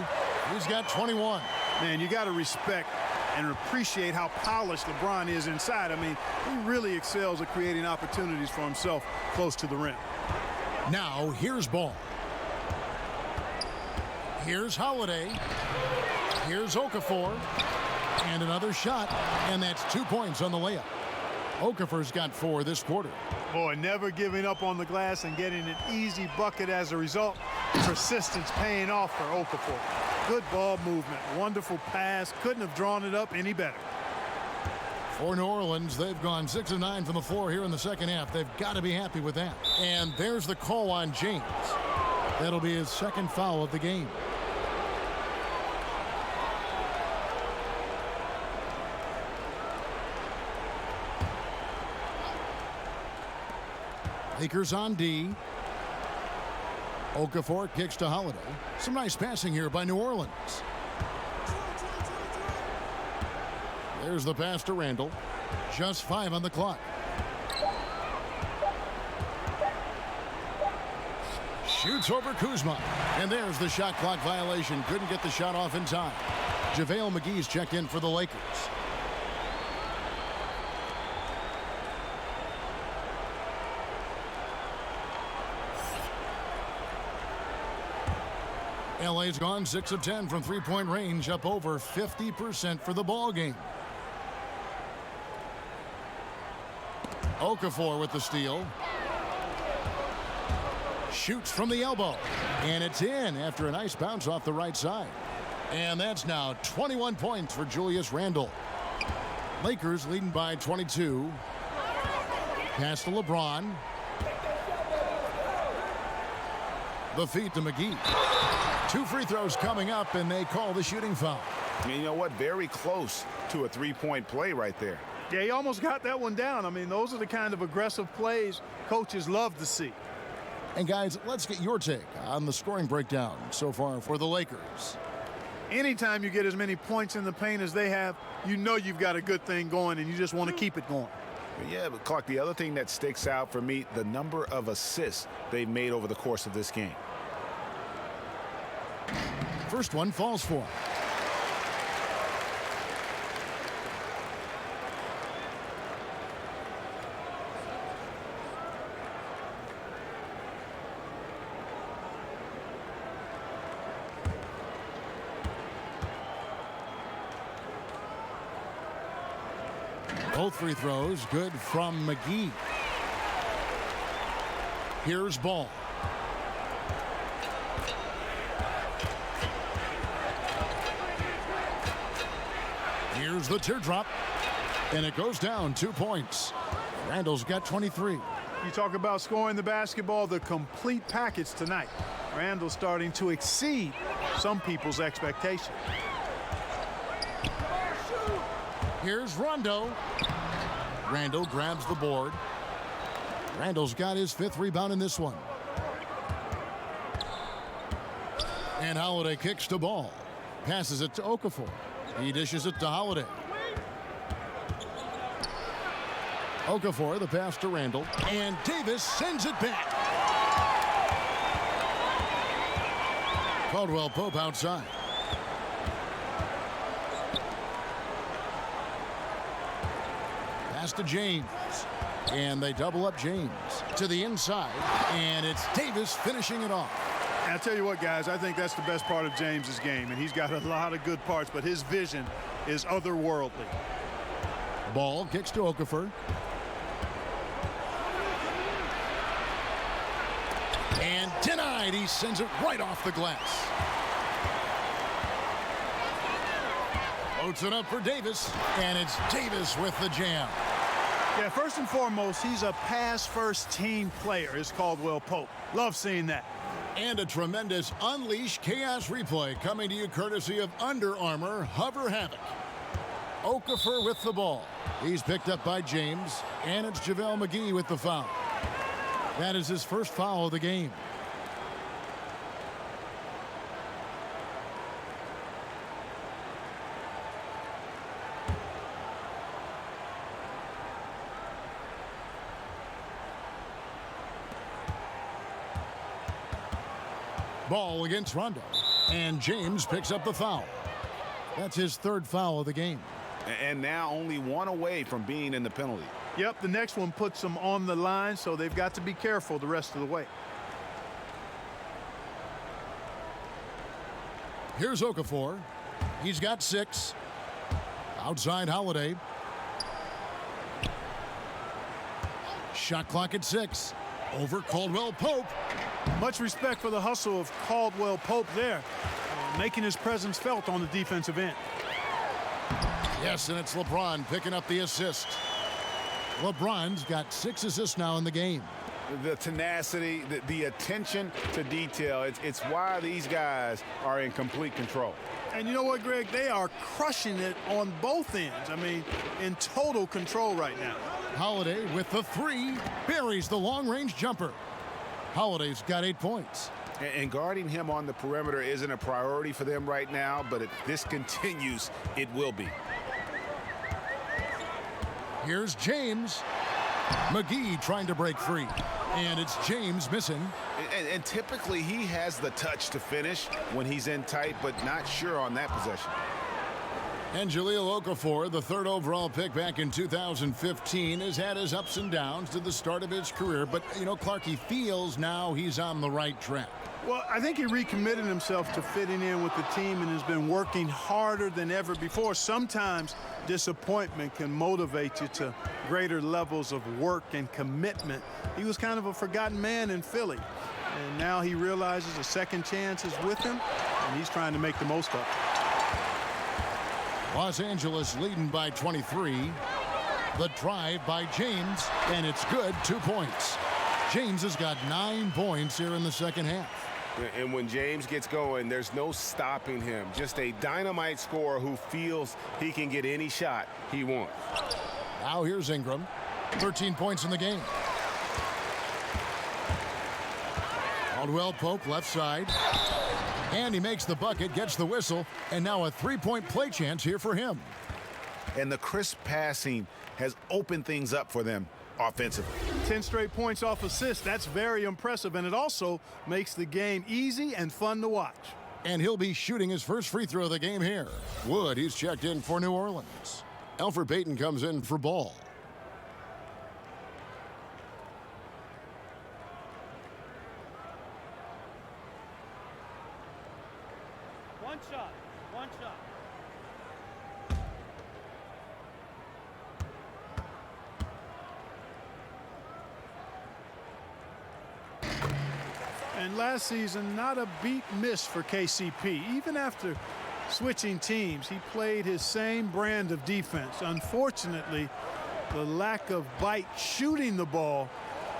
He's got 21. Man, you got to respect and appreciate how polished LeBron is inside. I mean, he really excels at creating opportunities for himself close to the rim. Now, here's Ball. Here's Holiday. Here's Okafor. And another shot, and that's 2 points on the layup. Okafor's got 4 this quarter. Boy, never giving up on the glass and getting an easy bucket as a result. Persistence paying off for Okafor. Good ball movement, wonderful pass. Couldn't have drawn it up any better. For New Orleans, they've gone 6 of 9 from the floor here in the second half. They've got to be happy with that. And there's the call on James. That'll be his second foul of the game. Lakers on D. Okafor kicks to Holiday. Some nice passing here by New Orleans. There's the pass to Randall. Just 5 on the clock. Shoots over Kuzma. And there's the shot clock violation. Couldn't get the shot off in time. JaVale McGee's checked in for the Lakers. LA's gone 6 of 10 from three-point range, up over 50% for the ball game. Okafor with the steal. Shoots from the elbow. And it's in after a nice bounce off the right side. And that's now 21 points for Julius Randle. Lakers leading by 22. Pass to LeBron. The feed to McGee. 2 free throws coming up, and they call the shooting foul. And you know what? Very close to a three-point play right there. Yeah, he almost got that one down. I mean, those are the kind of aggressive plays coaches love to see. And guys, let's get your take on the scoring breakdown so far for the Lakers. Anytime you get as many points in the paint as they have, you know you've got a good thing going, and you just want to keep it going. Yeah, but Clark, the other thing that sticks out for me, the number of assists they've made over the course of this game. First one falls for him. Both free throws good from McGee. Here's Ball. Here's the teardrop. And it goes down 2 points. Randall's got 23. You talk about scoring the basketball, the complete package tonight. Randall starting to exceed some people's expectations. Here's Rondo. Randall grabs the board. Randall's got his 5th rebound in this one. And Holiday kicks the ball. Passes it to Okafor. He dishes it to Holiday. Okafor, the pass to Randall. And Davis sends it back. Caldwell Pope outside. Pass to James. And they double up James to the inside. And it's Davis finishing it off. And I'll tell you what, guys, I think that's the best part of James's game. And he's got a lot of good parts, but his vision is otherworldly. Ball kicks to Okafor. And denied. He sends it right off the glass. Loads it up for Davis. And it's Davis with the jam. Yeah, first and foremost, he's a pass-first team player, is Caldwell Pope. Love seeing that. And a tremendous Unleash Chaos replay coming to you courtesy of Under Armour Hover Havoc. Okafor with the ball. He's picked up by James, and it's JaVale McGee with the foul. That is his first foul of the game. Ball against Rondo. And James picks up the foul. That's his 3rd foul of the game. And now only 1 away from being in the penalty. Yep, the next one puts them on the line, so they've got to be careful the rest of the way. Here's Okafor. He's got 6. Outside Holiday. Shot clock at 6. Over Caldwell Pope. Much respect for the hustle of Caldwell Pope there, making his presence felt on the defensive end. Yes, and it's LeBron picking up the assist. LeBron's got 6 assists now in the game. The tenacity, the attention to detail, it's why these guys are in complete control. And you know what, Greg? They are crushing it on both ends. I mean, in total control right now. Holiday with the 3, buries the long-range jumper. Holiday's got 8 points. And guarding him on the perimeter isn't a priority for them right now, but if this continues, it will be. Here's James. McGee trying to break free. And it's James missing. And typically he has the touch to finish when he's in tight, but not sure on that possession. And Jahlil Okafor, the 3rd overall pick back in 2015, has had his ups and downs to the start of his career. But, you know, Clark, he feels now he's on the right track. Well, I think he recommitted himself to fitting in with the team and has been working harder than ever before. Sometimes disappointment can motivate you to greater levels of work and commitment. He was kind of a forgotten man in Philly, and now he realizes a second chance is with him, and he's trying to make the most of it. Los Angeles leading by 23. The drive by James, and it's good, 2 points. James has got 9 points here in the second half. And when James gets going, there's no stopping him. Just a dynamite scorer who feels he can get any shot he wants. Now here's Ingram. 13 points in the game. Caldwell Pope left side. And he makes the bucket, gets the whistle, and now a 3-point play chance here for him. And the crisp passing has opened things up for them offensively. 10 straight points off assists. That's very impressive, and it also makes the game easy and fun to watch. And he'll be shooting his first free throw of the game here. Wood, he's checked in for New Orleans. Elfrid Payton comes in for Ball. One shot. And last season, not a beat missed for KCP. Even after switching teams, he played his same brand of defense. Unfortunately, the lack of bite shooting the ball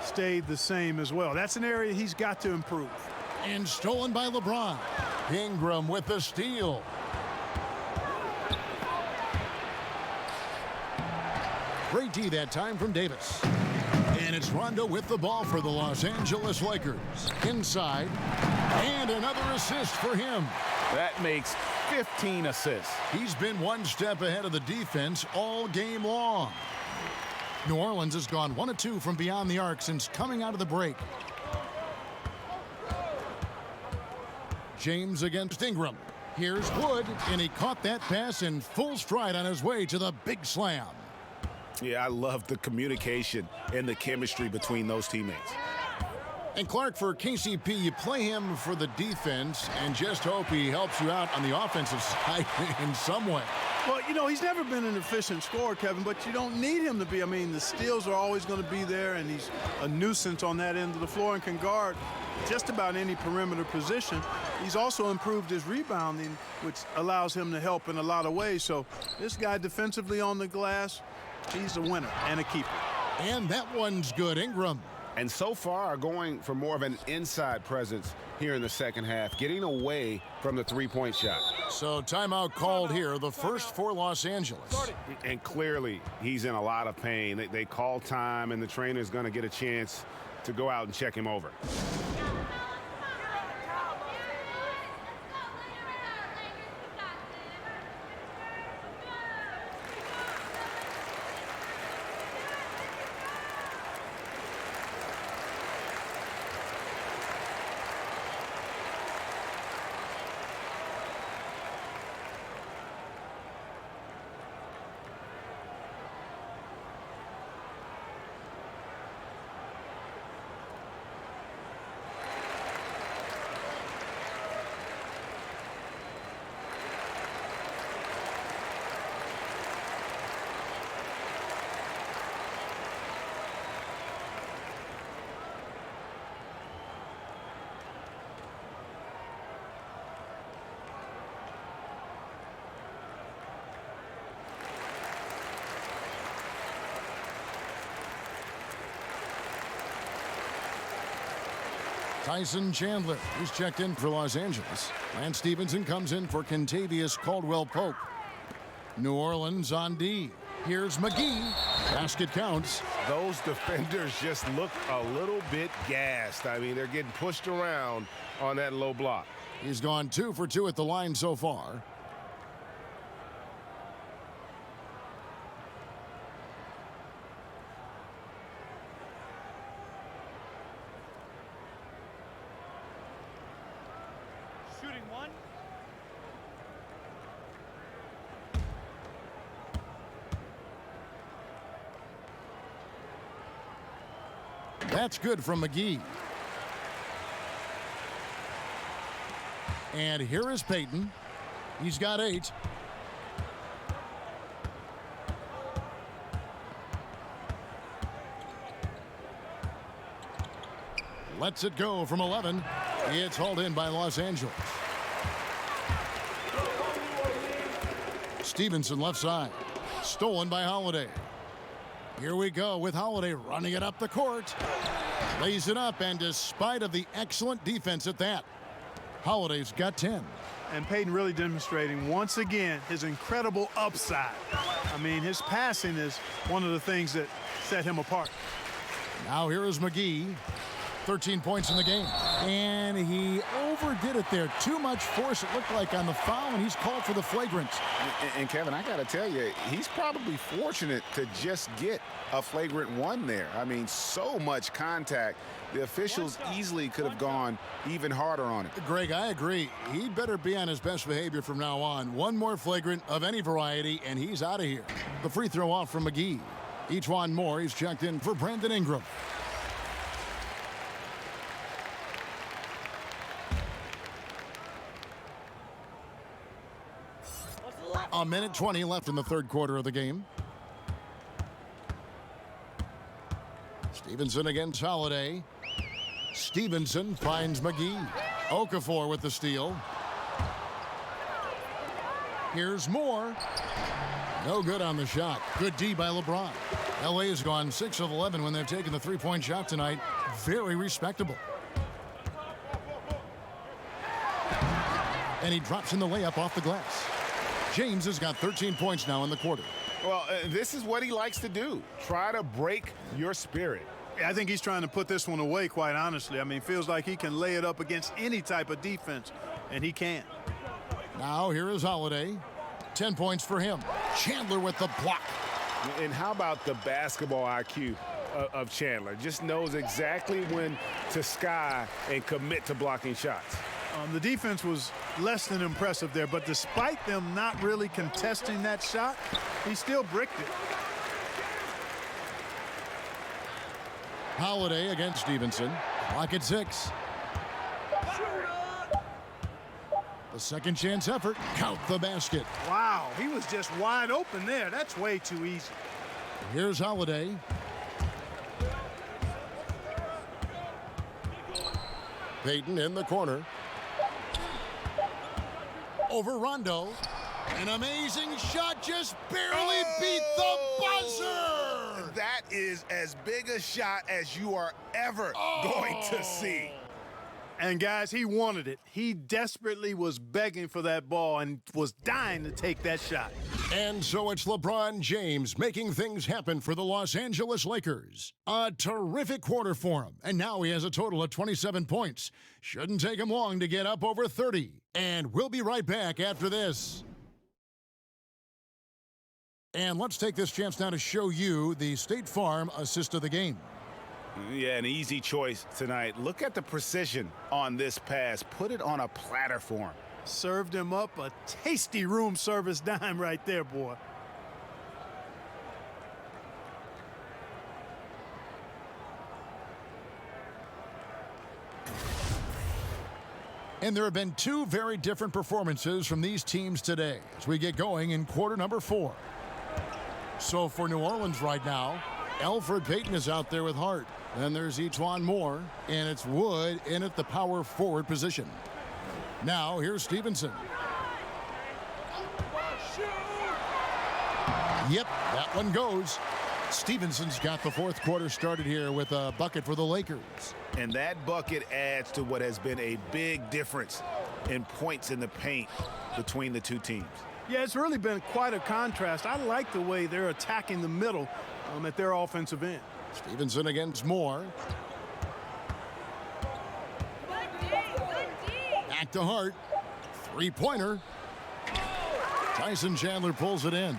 stayed the same as well. That's an area he's got to improve. And stolen by LeBron. Ingram with the steal. Great D that time from Davis. And it's Rondo with the ball for the Los Angeles Lakers. Inside. And another assist for him. That makes 15 assists. He's been one step ahead of the defense all game long. New Orleans has gone 1 of 2 from beyond the arc since coming out of the break. James against Ingram. Here's Wood, and he caught that pass in full stride on his way to the big slam. Yeah, I love the communication and the chemistry between those teammates. And Clark, for KCP, you play him for the defense and just hope he helps you out on the offensive side in some way. Well, you know, he's never been an efficient scorer, Kevin, but you don't need him to be. I mean, the steals are always going to be there, and he's a nuisance on that end of the floor and can guard just about any perimeter position. He's also improved his rebounding, which allows him to help in a lot of ways. So this guy defensively on the glass, he's a winner and a keeper. And that one's good, Ingram. And so far going for more of an inside presence here in the second half, getting away from the three-point shot. So timeout called here, the first for Los Angeles. And clearly he's in a lot of pain. They call time, and the trainer's going to get a chance to go out and check him over. Tyson Chandler, who's checked in for Los Angeles. Lance Stevenson comes in for Kentavious Caldwell-Pope. New Orleans on D. Here's McGee. Basket counts. Those defenders just look a little bit gassed. I mean, they're getting pushed around on that low block. He's gone 2 for 2 at the line so far. Shooting one. That's good from McGee. And here is Payton. He's got 8. Lets it go from 11. It's hauled in by Los Angeles. Stevenson left side. Stolen by Holiday. Here we go with Holiday running it up the court. Lays it up, and despite of the excellent defense at that, Holiday's got 10. And Payton really demonstrating once again his incredible upside. I mean, his passing is one of the things that set him apart. Now here is McGee. 13 points in the game. And he overdid it there. Too much force, it looked like, on the foul, and he's called for the flagrant. And Kevin, I got to tell you, he's probably fortunate to just get a flagrant 1 there. I mean, so much contact. The officials easily could have gone even harder on it. Greg, I agree. He'd better be on his best behavior from now on. One more flagrant of any variety, and he's out of here. The free throw off from McGee. Each one more. He's checked in for Brandon Ingram. A minute 20 left in the third quarter of the game. Stevenson against Holiday. Stevenson finds McGee. Okafor with the steal. Here's Moore. No good on the shot. Good D by LeBron. LA has gone 6 of 11 when they've taken the three-point shot tonight. Very respectable. And he drops in the layup off the glass. James has got 13 points now in the quarter. Well, this is what he likes to do. Try to break your spirit. I think he's trying to put this one away, quite honestly. I mean, feels like he can lay it up against any type of defense, and he can. Now here is Holiday. 10 points for him. Chandler with the block. And how about the basketball IQ of Chandler? Just knows exactly when to sky and commit to blocking shots. The defense was less than impressive there, but despite them not really contesting that shot, he still bricked it. Holiday against Stevenson. Clock at 6. The second chance effort. Count the basket. Wow, he was just wide open there. That's way too easy. Here's Holiday. Payton in the corner. Over Rondo. An amazing shot, just barely beat the buzzer. That is as big a shot as you are ever going to see. And guys, he wanted it. He desperately was begging for that ball and was dying to take that shot. And so it's LeBron James making things happen for the Los Angeles Lakers. A terrific quarter for him. And now he has a total of 27 points. Shouldn't take him long to get up over 30. And we'll be right back after this. And let's take this chance now to show you the State Farm assist of the game. Yeah, an easy choice tonight. Look at the precision on this pass. Put it on a platter for him. Served him up a tasty room service dime right there, boy. And there have been two very different performances from these teams today as we get going in quarter number 4. So for New Orleans right now, Elfrid Payton is out there with Hart. Then there's E'Twaun Moore, and it's Wood in at the power forward position. Now here's Stevenson. Yep, that one goes. Stevenson's got the fourth quarter started here with a bucket for the Lakers. And that bucket adds to what has been a big difference in points in the paint between the two teams. Yeah, it's really been quite a contrast. I like the way they're attacking the middle at their offensive end. Stevenson against Moore. Back to Hart. Three-pointer. Tyson Chandler pulls it in.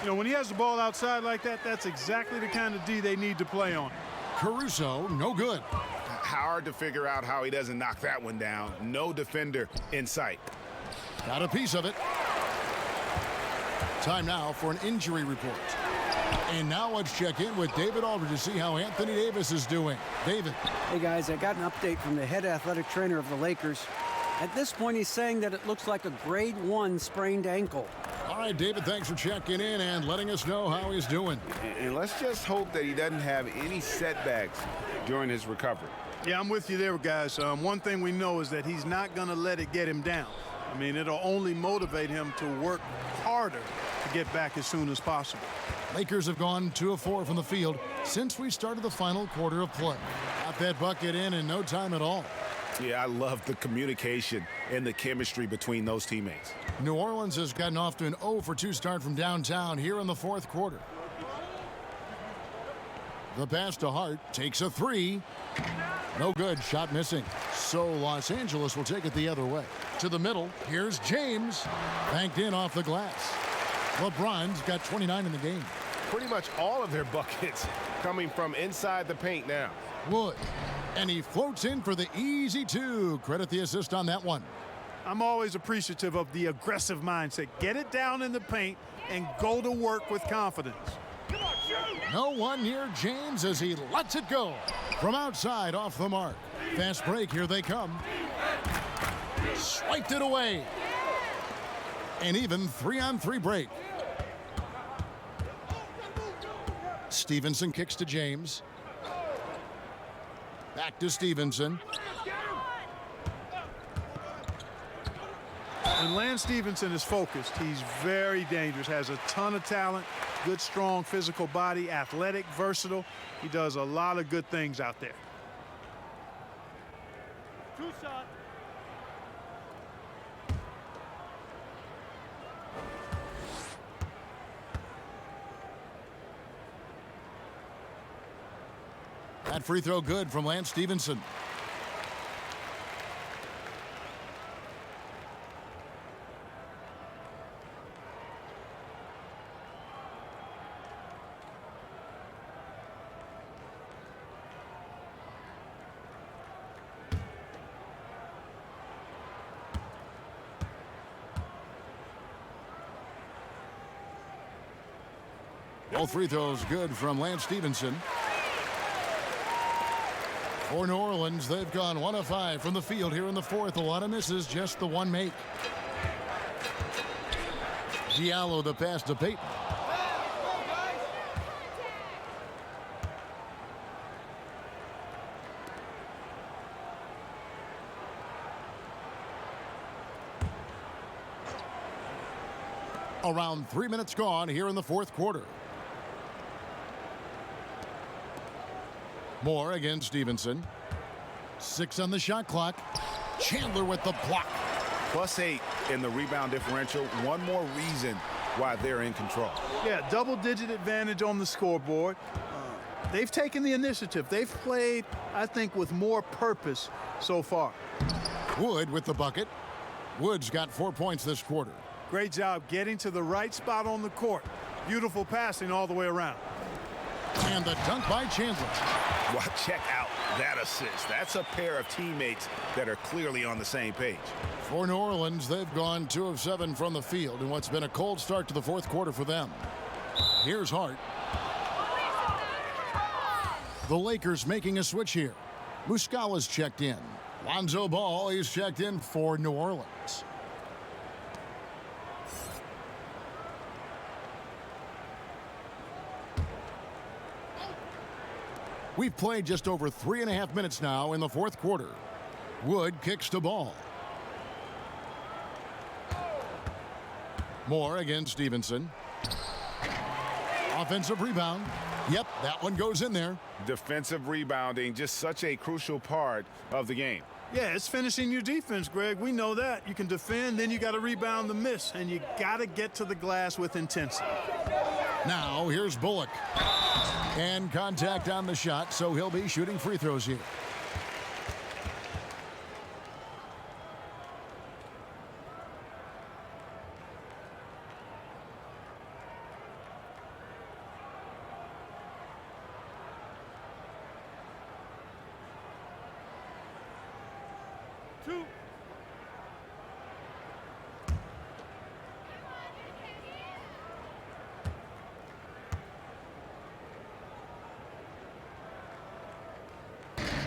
You know, when he has the ball outside like that, that's exactly the kind of D they need to play on. Caruso, no good. Hard to figure out how he doesn't knock that one down. No defender in sight. Got a piece of it. Time now for an injury report. And now let's check in with David Aldridge to see how Anthony Davis is doing. David. Hey, guys, I got an update from the head athletic trainer of the Lakers. At this point, he's saying that it looks like a grade 1 sprained ankle. All right, David, thanks for checking in and letting us know how he's doing. And let's just hope that he doesn't have any setbacks during his recovery. Yeah, I'm with you there, guys. One thing we know is that he's not going to let it get him down. I mean, it'll only motivate him to work harder to get back as soon as possible. Lakers have gone 2 of 4 from the field since we started the final quarter of play. Got that bucket in no time at all. Yeah, I love the communication and the chemistry between those teammates. New Orleans has gotten off to an 0 for 2 start from downtown here in the fourth quarter. The pass to Hart takes a 3. No good, shot missing. So Los Angeles will take it the other way. To the middle, here's James. Banked in off the glass. LeBron's got 29 in the game. Pretty much all of their buckets coming from inside the paint now. Wood. And he floats in for the easy 2. Credit the assist on that one. I'm always appreciative of the aggressive mindset. Get it down in the paint and go to work with confidence. No one near James as he lets it go. From outside off the mark. Fast break, here they come. Swiped it away. An even 3-on-3 break. Stevenson kicks to James. Back to Stevenson. When Lance Stevenson is focused, he's very dangerous, has a ton of talent, good, strong physical body, athletic, versatile. He does a lot of good things out there. 2 shots. That free throw good from Lance Stevenson. Both free throws good from Lance Stevenson. For New Orleans, they've gone 1 of 5 from the field here in the fourth. A lot of misses, just the one make. Diallo the pass to Payton. Around 3 minutes gone here in the fourth quarter. Moore against Stevenson. 6 on the shot clock. Chandler with the block. +8 in the rebound differential. One more reason why they're in control. Yeah, double-digit advantage on the scoreboard. They've taken the initiative. They've played, I think, with more purpose so far. Wood with the bucket. Wood's got 4 points this quarter. Great job getting to the right spot on the court. Beautiful passing all the way around. And the dunk by Chandler. Well, check out that assist. That's a pair of teammates that are clearly on the same page. For New Orleans, they've gone 2 of 7 from the field in what's been a cold start to the fourth quarter for them. Here's Hart. The Lakers making a switch here. Muscala's checked in. Lonzo Ball is checked in for New Orleans. We've played just over 3.5 minutes now in the fourth quarter. Wood kicks to Ball. Moore against Stevenson. Offensive rebound. Yep, that one goes in there. Defensive rebounding, just such a crucial part of the game. Yeah, it's finishing your defense, Greg. We know that. You can defend, then you got to rebound the miss, and you got to get to the glass with intensity. Now, here's Bullock. And contact on the shot, so he'll be shooting free throws here.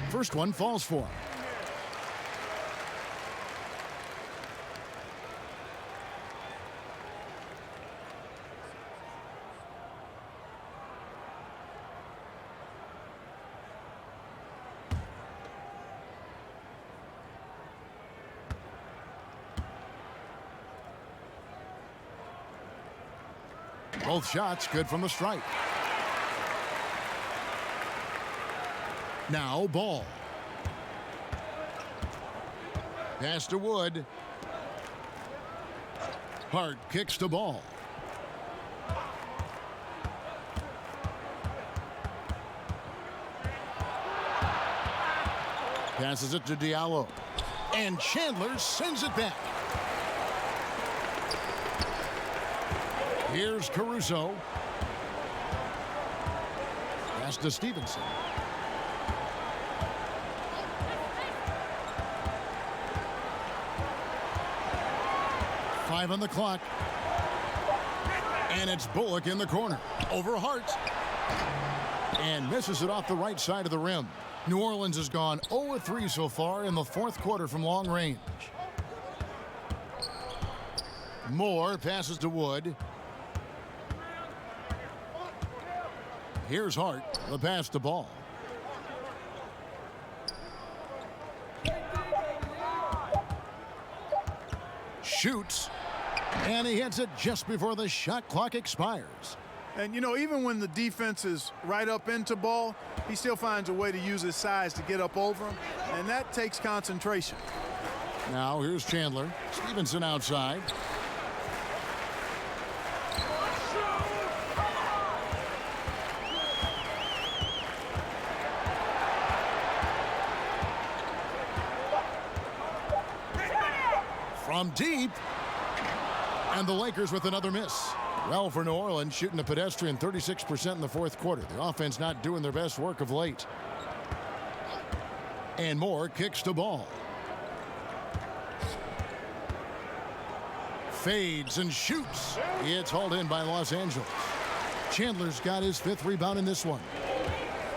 First one falls for him. Both shots good from the stripe. Now Ball. Pass to Wood. Hart kicks to Ball. Passes it to Diallo. And Chandler sends it back. Here's Caruso. Pass to Stevenson. Five on the clock. And it's Bullock in the corner. Over Hart. And misses it off the right side of the rim. New Orleans has gone 0-3 so far in the fourth quarter from long range. Moore passes to Wood. Here's Hart. The pass to Ball. Shoots. And he hits it just before the shot clock expires. And, you know, even when the defense is right up into Ball, he still finds a way to use his size to get up over him, and that takes concentration. Now here's Chandler. Stevenson outside. From deep. And the Lakers with another miss. Well, for New Orleans, shooting a pedestrian 36% in the fourth quarter. The offense not doing their best work of late. And Moore kicks to Ball. Fades and shoots. It's hauled in by Los Angeles. Chandler's got his fifth rebound in this one.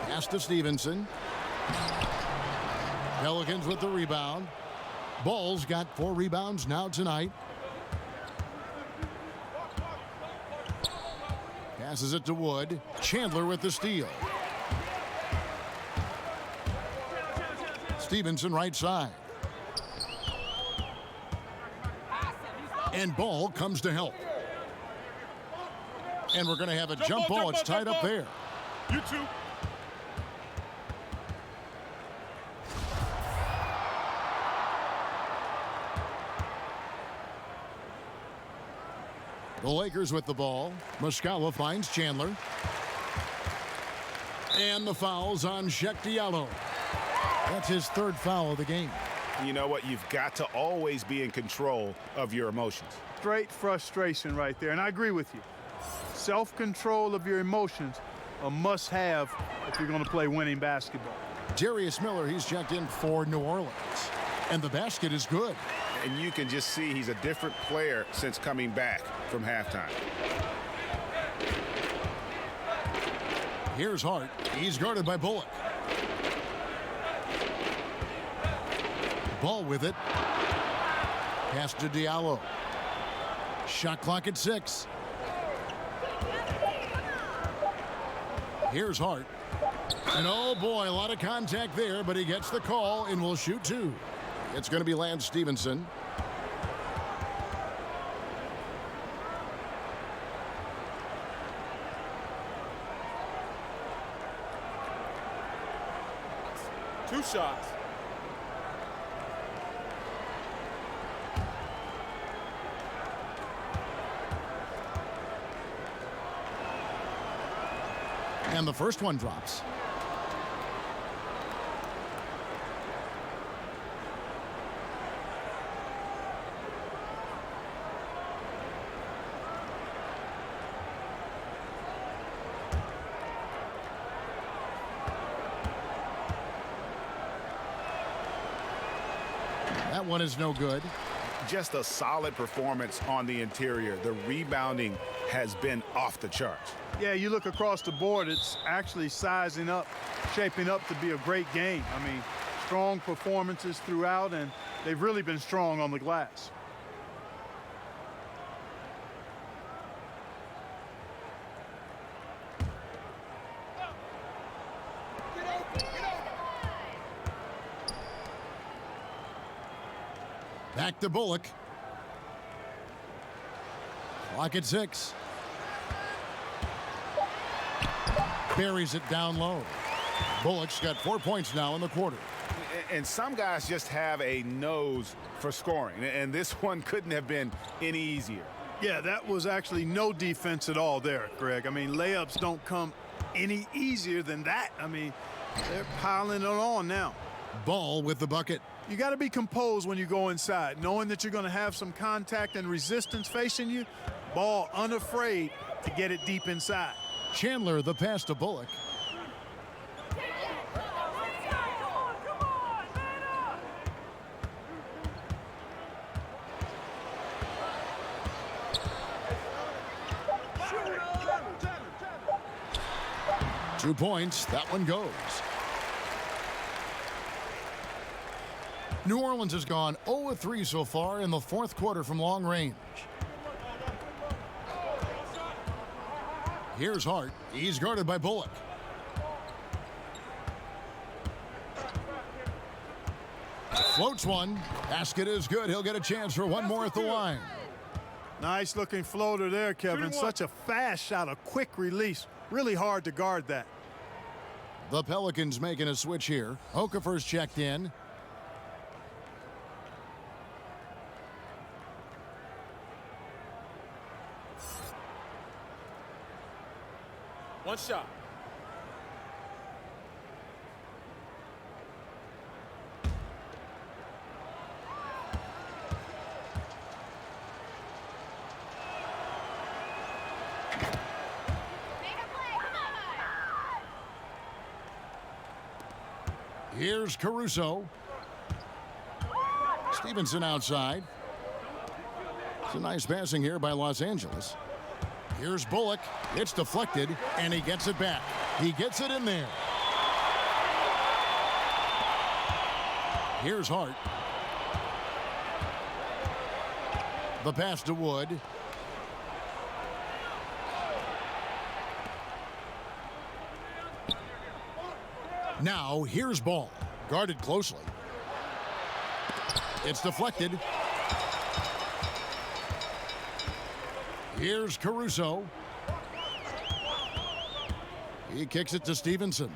Pass to Stevenson. Pelicans with the rebound. Ball's got 4 rebounds now tonight. Passes it to Wood. Chandler with the steal. Stevenson right side. And Ball comes to help. And we're going to have a jump ball. It's tied up there. You two. The Lakers with the ball. Muscala finds Chandler. And the foul's on Sheck Diallo. That's his third foul of the game. You know what? You've got to always be in control of your emotions. Straight frustration right there, and I agree with you. Self-control of your emotions, a must-have if you're going to play winning basketball. Darius Miller, he's checked in for New Orleans. And the basket is good. And you can just see he's a different player since coming back from halftime. Here's Hart. He's guarded by Bullock. Ball with it. Pass to Diallo. Shot clock at 6. Here's Hart. And oh boy, a lot of contact there, but he gets the call and will shoot 2. It's going to be Lance Stevenson. 2 shots. And the first one drops. That one is no good. Just a solid performance on the interior. The rebounding has been off the charts. Yeah, you look across the board, it's actually sizing up, shaping up to be a great game. I mean, strong performances throughout, and they've really been strong on the glass. Back to Bullock. Clock at 6. Buries it down low. Bullock's got 4 points now in the quarter. And some guys just have a nose for scoring, and this one couldn't have been any easier. Yeah, that was actually no defense at all there, Greg. I mean, layups don't come any easier than that. I mean, they're piling it on now. Ball with the bucket. You got to be composed when you go inside, knowing that you're going to have some contact and resistance facing you. Ball unafraid to get it deep inside. Chandler, the pass to Bullock. Two points. That one goes. New Orleans has gone 0-3 so far in the fourth quarter from long range. Here's Hart. He's guarded by Bullock. Floats one. Basket is good. He'll get a chance for one more at the line. Nice looking floater there, Kevin. Such a fast shot, a quick release. Really hard to guard that. The Pelicans making a switch here. Okafor's checked in. One shot. Here's Caruso. Stevenson outside. It's a nice passing here by Los Angeles. Here's Bullock. It's deflected, and he gets it back. He gets it in there. Here's Hart. The pass to Wood. Now, here's Ball. Guarded closely. It's deflected. Here's Caruso. He kicks it to Stevenson.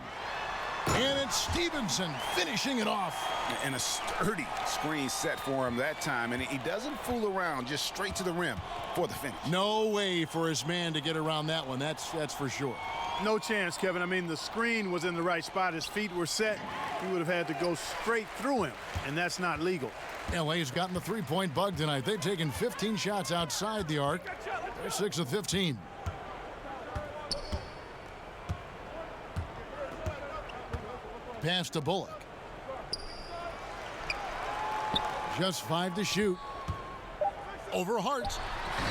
And it's Stevenson finishing it off. And a sturdy screen set for him that time. And he doesn't fool around, just straight to the rim for the finish. No way for his man to get around that one. That's for sure. No chance, Kevin. I mean, the screen was in the right spot. His feet were set. He would have had to go straight through him, and that's not legal. LA's gotten the three-point bug tonight. They've taken 15 shots outside the arc. They're 6 of 15. Pass to Bullock. Just 5 to shoot. Over Hart.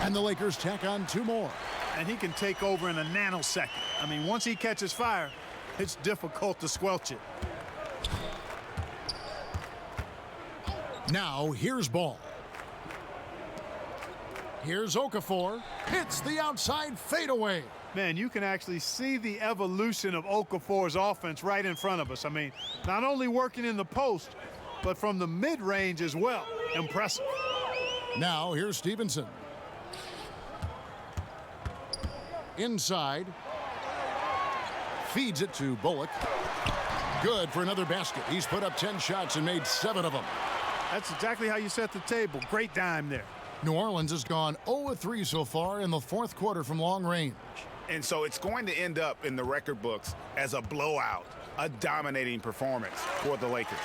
And the Lakers tack on 2 more. And he can take over in a nanosecond. I mean, once he catches fire, it's difficult to squelch it. Now, here's Ball. Here's Okafor. Hits the outside fadeaway. Man, you can actually see the evolution of Okafor's offense right in front of us. I mean, not only working in the post, but from the mid-range as well. Impressive. Now, here's Stevenson. Inside. Feeds it to Bullock. Good for another basket. He's put up 10 shots and made 7 of them. That's exactly how you set the table. Great dime there. New Orleans has gone 0-3 so far in the fourth quarter from long range. And so it's going to end up in the record books as a blowout, a dominating performance for the Lakers.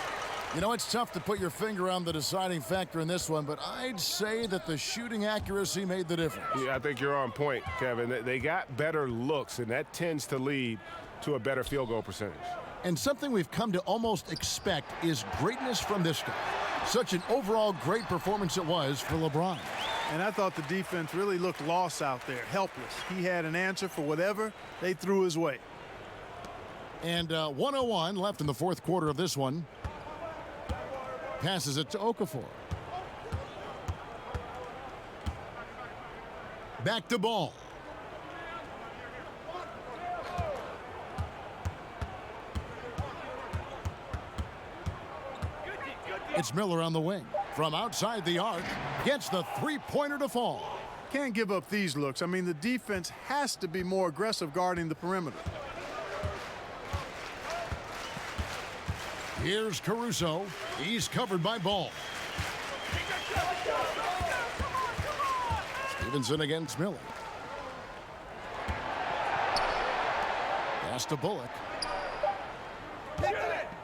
You know, it's tough to put your finger on the deciding factor in this one, but I'd say that the shooting accuracy made the difference. Yeah, I think you're on point, Kevin. They got better looks, and that tends to lead to a better field goal percentage. And something we've come to almost expect is greatness from this guy. Such an overall great performance it was for LeBron. And I thought the defense really looked lost out there, helpless. He had an answer for whatever they threw his way. And 1:01 left in the fourth quarter of this one. Passes it to Okafor. Back to Ball. It's Miller on the wing. From outside the arc, gets the three-pointer to fall. Can't give up these looks. I mean, the defense has to be more aggressive guarding the perimeter. Here's Caruso. He's covered by Ball. Stevenson against Miller. Pass to Bullock.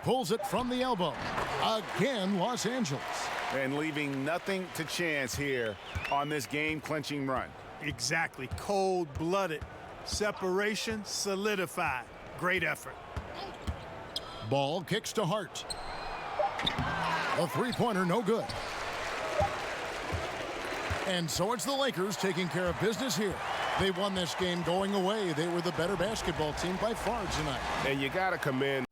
Pulls it from the elbow. Again, Los Angeles. And leaving nothing to chance here on this game-clinching run. Exactly. Cold-blooded. Separation solidified. Great effort. Ball kicks to Hart. A three-pointer, no good. And so it's the Lakers taking care of business here. They won this game going away. They were the better basketball team by far tonight. And you got to commend